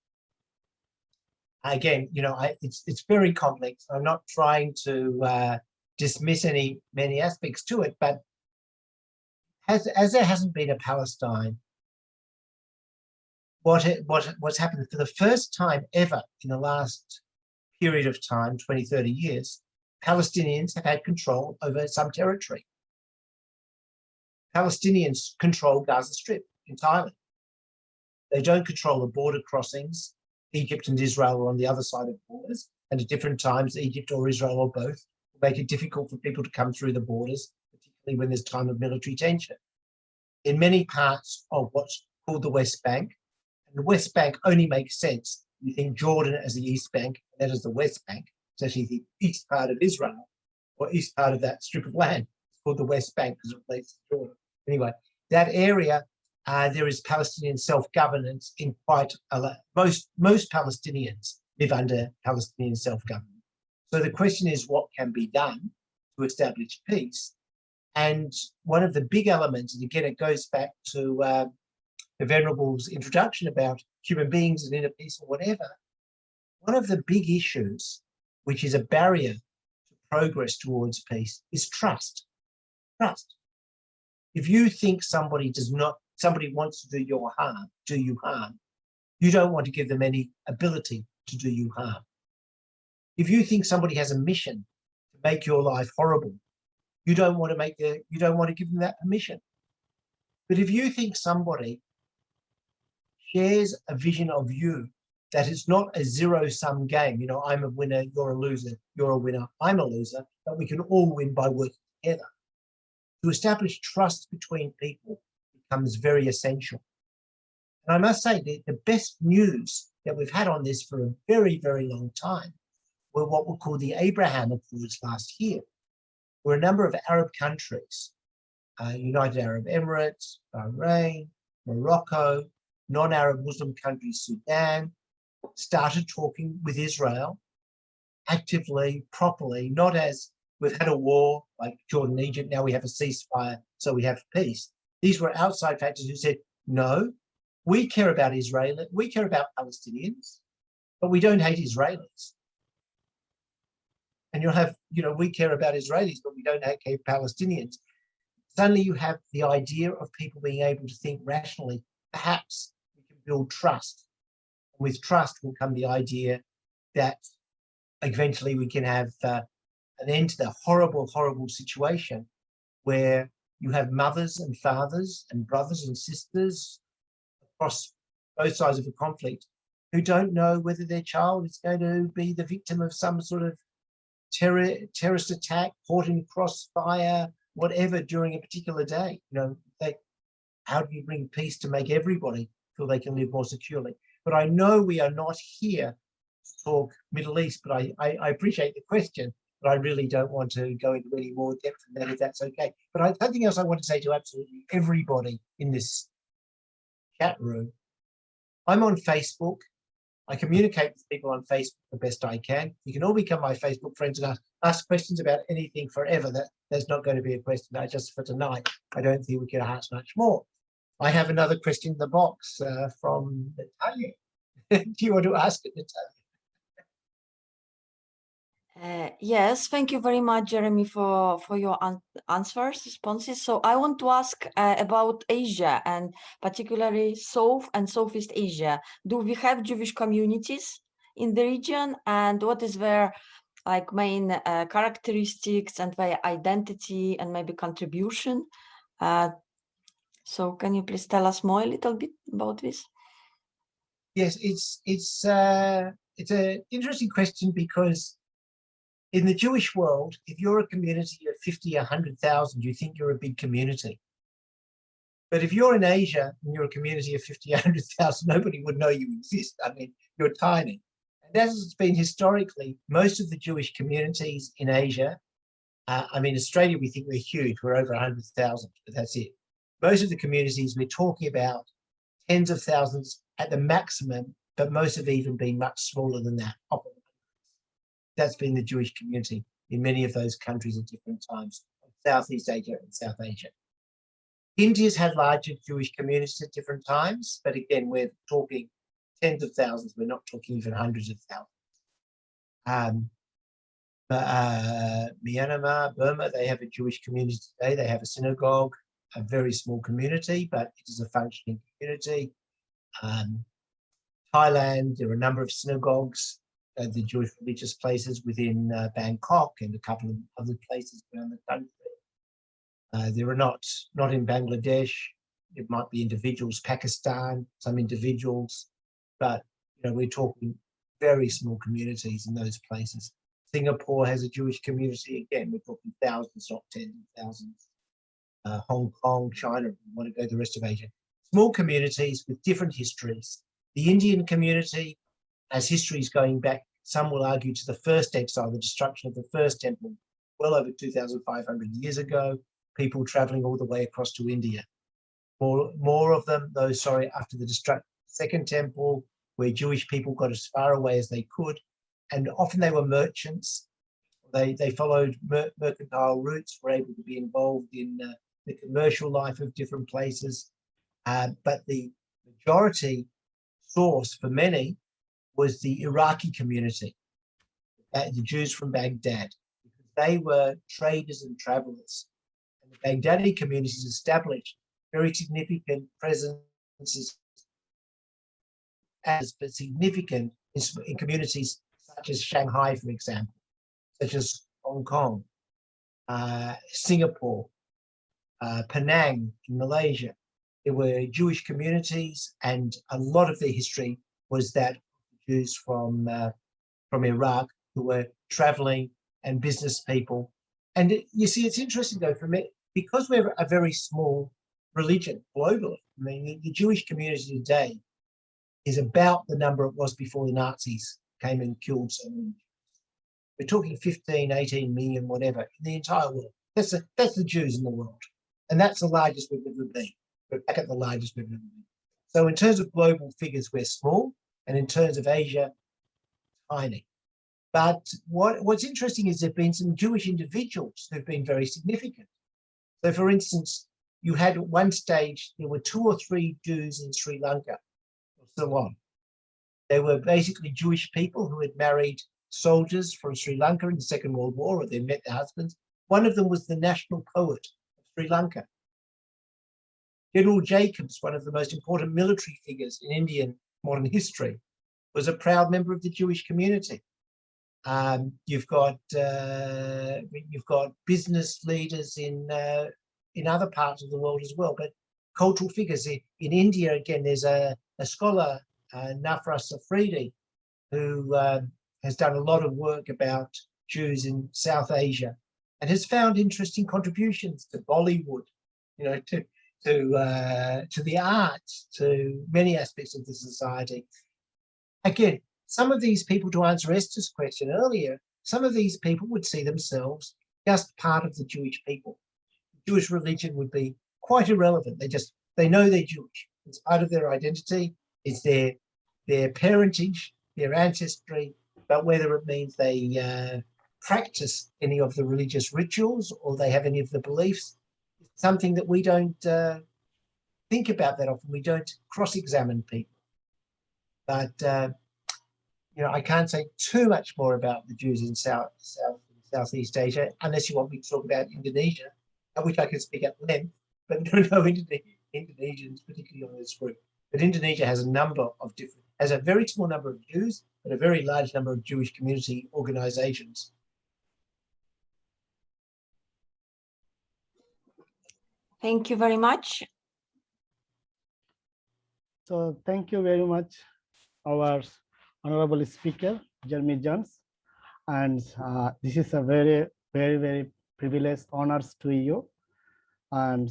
[SPEAKER 3] again, you know, it's very complex. I'm not trying to dismiss many aspects to it, but as there hasn't been a Palestine, what's happened for the first time ever in the last period of time, 20–30 years, Palestinians have had control over some territory. Palestinians control Gaza Strip entirely. They don't control the border crossings. Egypt and Israel are on the other side of borders, and at different times, Egypt or Israel or both will make it difficult for people to come through the borders, particularly when there's time of military tension. In many parts of what's called the West Bank, and the West Bank only makes sense. You think Jordan as the East Bank, and that is the West Bank. It's actually the east part of Israel, or east part of that strip of land. It's called the West Bank because it relates to Jordan. Anyway, that area, there is Palestinian self-governance in quite a lot. Most Palestinians live under Palestinian self-government. So the question is, what can be done to establish peace? And one of the big elements, and again, it goes back to the Venerable's introduction about human beings and inner peace or whatever, one of the big issues, which is a barrier to progress towards peace, is trust. Trust. If you think somebody wants to do you harm, you don't want to give them any ability to do you harm. If you think somebody has a mission to make your life horrible, you don't want to give them that permission. But if you think somebody shares a vision of you, that it's not a zero-sum game, you know, I'm a winner, you're a loser, you're a winner, I'm a loser, but we can all win by working together. To establish trust between people becomes very essential. And I must say that the best news that we've had on this for a very, very long time were what were called the Abraham Accords last year, where a number of Arab countries, United Arab Emirates, Bahrain, Morocco, non-Arab Muslim countries, Sudan, started talking with Israel actively, properly, not as we've had a war like Jordan, Egypt, now we have a ceasefire, so we have peace. These were outside factors who said, no, we care about Israel, we care about Palestinians, but we don't hate Israelis. And you'll have, you know, we care about Israelis, but we don't hate Palestinians. Suddenly you have the idea of people being able to think rationally. Perhaps we can build trust. And with trust will come the idea that eventually we can have an end to the horrible, horrible situation where you have mothers and fathers and brothers and sisters across both sides of the conflict who don't know whether their child is going to be the victim of some sort of terrorist attack, caught in crossfire, whatever during a particular day. How do you bring peace to make everybody feel they can live more securely? But I know we are not here to talk Middle East, but I appreciate the question, but I really don't want to go into any more depth than that, if that's okay. But something else I want to say to absolutely everybody in this chat room. I'm on Facebook. I communicate with people on Facebook the best I can. You can all become my Facebook friends and ask questions about anything forever. There's not going to be a question just for tonight. I don't think we can ask much more. I have another question in the box from Natalia. Do you want to ask it, Natalia?
[SPEAKER 5] Yes, thank you very much, Jeremy, for your answers, responses. So I want to ask about Asia, and particularly South and Southeast Asia. Do we have Jewish communities in the region, and what is their main characteristics and their identity and maybe contribution? So can you please tell us more a little bit about this?
[SPEAKER 3] Yes, it's an interesting question, because in the Jewish world, if you're a community of 50, 100,000, you think you're a big community. But if you're in Asia and you're a community of 50, 100,000, nobody would know you exist. I mean, you're tiny. And as it's been historically, most of the Jewish communities in Asia, Australia, we think we're huge. We're over 100,000, but that's it. Most of the communities we're talking about, tens of thousands at the maximum, but most have even been much smaller than that. That's been the Jewish community in many of those countries at different times, Southeast Asia and South Asia. India's had larger Jewish communities at different times, but again, we're talking tens of thousands. We're not talking even hundreds of thousands. Myanmar, Burma, they have a Jewish community today. They have a synagogue, a very small community, but it is a functioning community. Thailand, there are a number of synagogues, the Jewish religious places within Bangkok and a couple of other places around the country. There are not in Bangladesh. It might be individuals, Pakistan, some individuals, but we're talking very small communities in those places. Singapore has a Jewish community. Again, we're talking thousands, not tens of thousands. Hong Kong, China, we want to go to the rest of Asia. Small communities with different histories. The Indian community has histories going back, some will argue, to the first exile, the destruction of the first temple, well over 2,500 years ago, people traveling all the way across to India. More of them, though, after the second temple, where Jewish people got as far away as they could, and often they were merchants. They followed mercantile routes, were able to be involved in the commercial life of different places. But the majority source for many was the Iraqi community, the Jews from Baghdad, because they were traders and travelers. And the Baghdadi communities established very significant presences, but significant in communities such as Shanghai, for example, such as Hong Kong, Singapore, Penang in Malaysia. There were Jewish communities, and a lot of their history was that Jews from Iraq who were traveling and business people. And you see, it's interesting though, for me, because we're a very small religion globally. I mean, the Jewish community today is about the number it was before the Nazis came and killed so many. We're talking 15, 18 million, whatever, in the entire world. That's the Jews in the world. And that's the largest we've ever been. We're back at the largest we've ever been. So in terms of global figures, we're small. And in terms of Asia, tiny. But what's interesting is there have been some Jewish individuals who've been very significant. So for instance, you had at one stage, there were 2 or 3 Jews in Sri Lanka, or still on. They were basically Jewish people who had married soldiers from Sri Lanka in the Second World War, or they met their husbands. One of them was the national poet of Sri Lanka. General Jacobs, one of the most important military figures in Indian modern history, was a proud member of the Jewish community. You've got business leaders in other parts of the world as well, but cultural figures in India. Again, there's a scholar, Nafra Safridi, who has done a lot of work about Jews in South Asia and has found interesting contributions to Bollywood, you know, to the arts, to many aspects of the society. Again, some of these people, to answer Esther's question earlier, some of these people would see themselves just part of the Jewish people. Jewish religion would be quite irrelevant. They know they're Jewish. It's part of their identity. It's their parentage, their ancestry, but whether it means they practice any of the religious rituals or they have any of the beliefs, something that we don't think about that often. We don't cross-examine people. But you know, I can't say too much more about the Jews in Southeast Asia, unless you want me to talk about Indonesia, which I can speak at length, but no Indonesians, particularly on this group. But Indonesia has a very small number of Jews, but a very large number of Jewish community organizations.
[SPEAKER 5] Thank you very much.
[SPEAKER 4] So thank you very much, our honorable speaker, Jeremy Jones. And this is a very, very, very privileged honors to you. And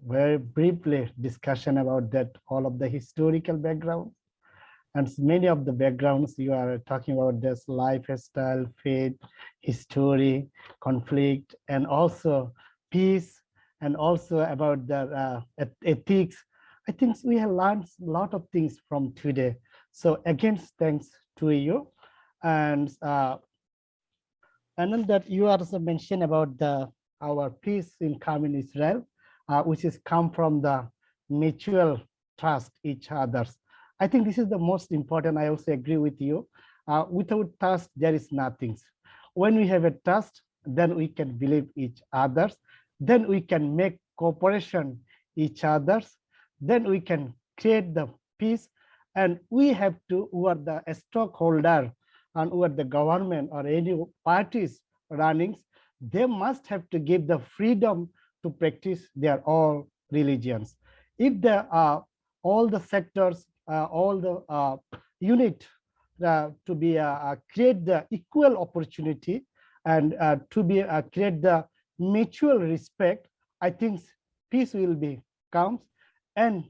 [SPEAKER 4] very briefly discussion about that, all of the historical background. And many of the backgrounds you are talking about, this lifestyle, faith, history, conflict, and also peace, and also about the ethics. I think we have learned a lot of things from today. So again, thanks to you. And then that you also mentioned about our peace in common Israel, which is come from the mutual trust each others. I think this is the most important. I also agree with you. Without trust, there is nothing. When we have a trust, then we can believe each others. Then we can make cooperation each others. Then we can create the peace. And we have to, who are the stockholder and who are the government or any parties running, they must have to give the freedom to practice their all religions. If there are all the sectors, all the unit to be create the equal opportunity and to be create the mutual respect, I think peace will be comes and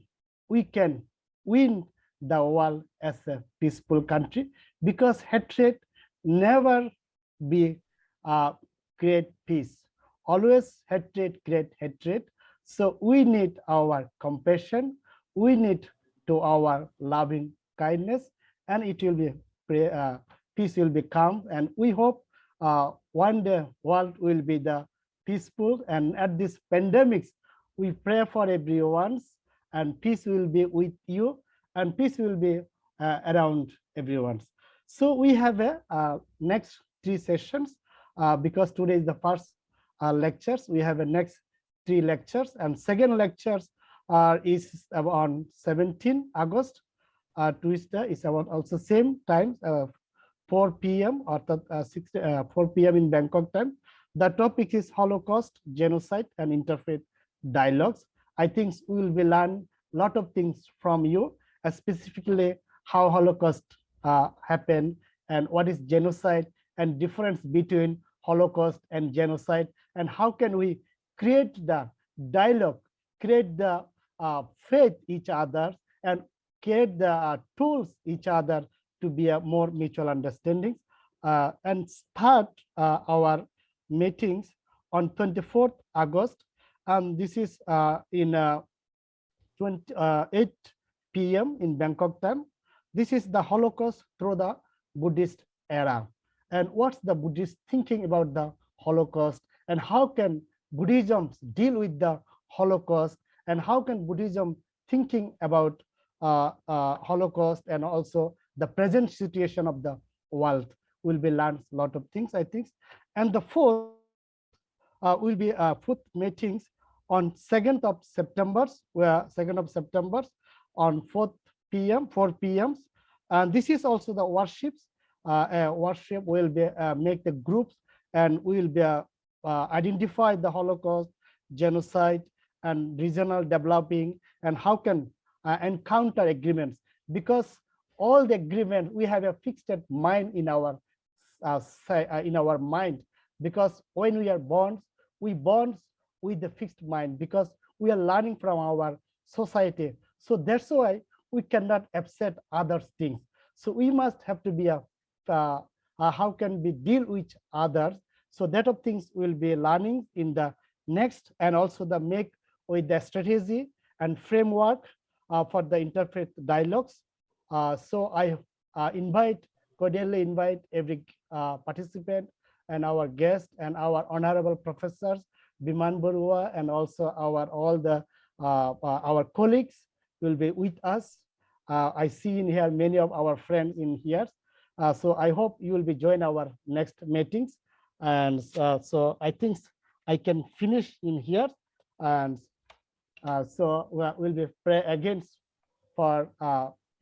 [SPEAKER 4] we can win the world as a peaceful country, because hatred never be create peace. Always hatred create hatred. So we need our compassion, we need to our loving kindness, and it will be peace will become. And we hope one day world will be the peaceful. And at this pandemics, we pray for everyone's, and peace will be with you, and peace will be around everyone's. So we have a next 3 sessions because today is the first lectures. We have a next 3 lectures, and second lectures is on 17 August. Tuesday is about also same time, 4 p.m. or 4 p.m. in Bangkok time. The topic is Holocaust, Genocide, and Interfaith Dialogues. I think we will be learn a lot of things from you, specifically how Holocaust happened and what is genocide and difference between Holocaust and genocide, and how can we create the dialogue, create the faith each other, and create the tools each other to be a more mutual understanding, and start our meetings on 24th August. And this is in 8 p.m. in Bangkok time. This is the Holocaust through the Buddhist era. And what's the Buddhist thinking about the Holocaust, and how can Buddhism deal with the Holocaust, and how can Buddhism thinking about Holocaust and also the present situation of the world. Will be learned a lot of things, I think. And the fourth will be 4th meetings on 2nd of September, where 2nd of September on 4 p.m. And this is also the worships. Worship will be make the groups, and we will be identify the Holocaust, genocide, and regional developing, and how can encounter agreements, because all the agreement, we have a fixed mind in our mind, because when we are born with the fixed mind, because we are learning from our society. So that's why we cannot upset other things. So we must have to be how can we deal with others. So that of things will be learning in the next, and also the make with the strategy and framework for the interfaith dialogues. So I cordially invite every participant and our guest and our honorable professors, Biman Barua, and also our colleagues will be with us. I see in here many of our friends in here. So I hope you will be join our next meetings. And so I think I can finish in here. And so we'll be pray against for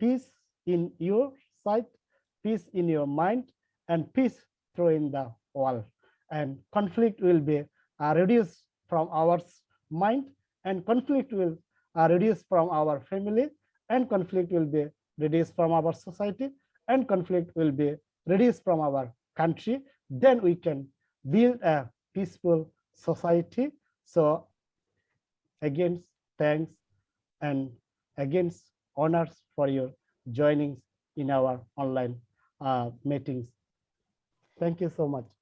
[SPEAKER 4] peace in your sight, peace in your mind, and peace through in the world. And conflict will be reduced from our mind, and conflict will reduce from our family, and conflict will be reduced from our society, and conflict will be reduced from our country. Then we can build a peaceful society. So again, thanks, and again, honors for your joining in our online meetings. Thank you so much.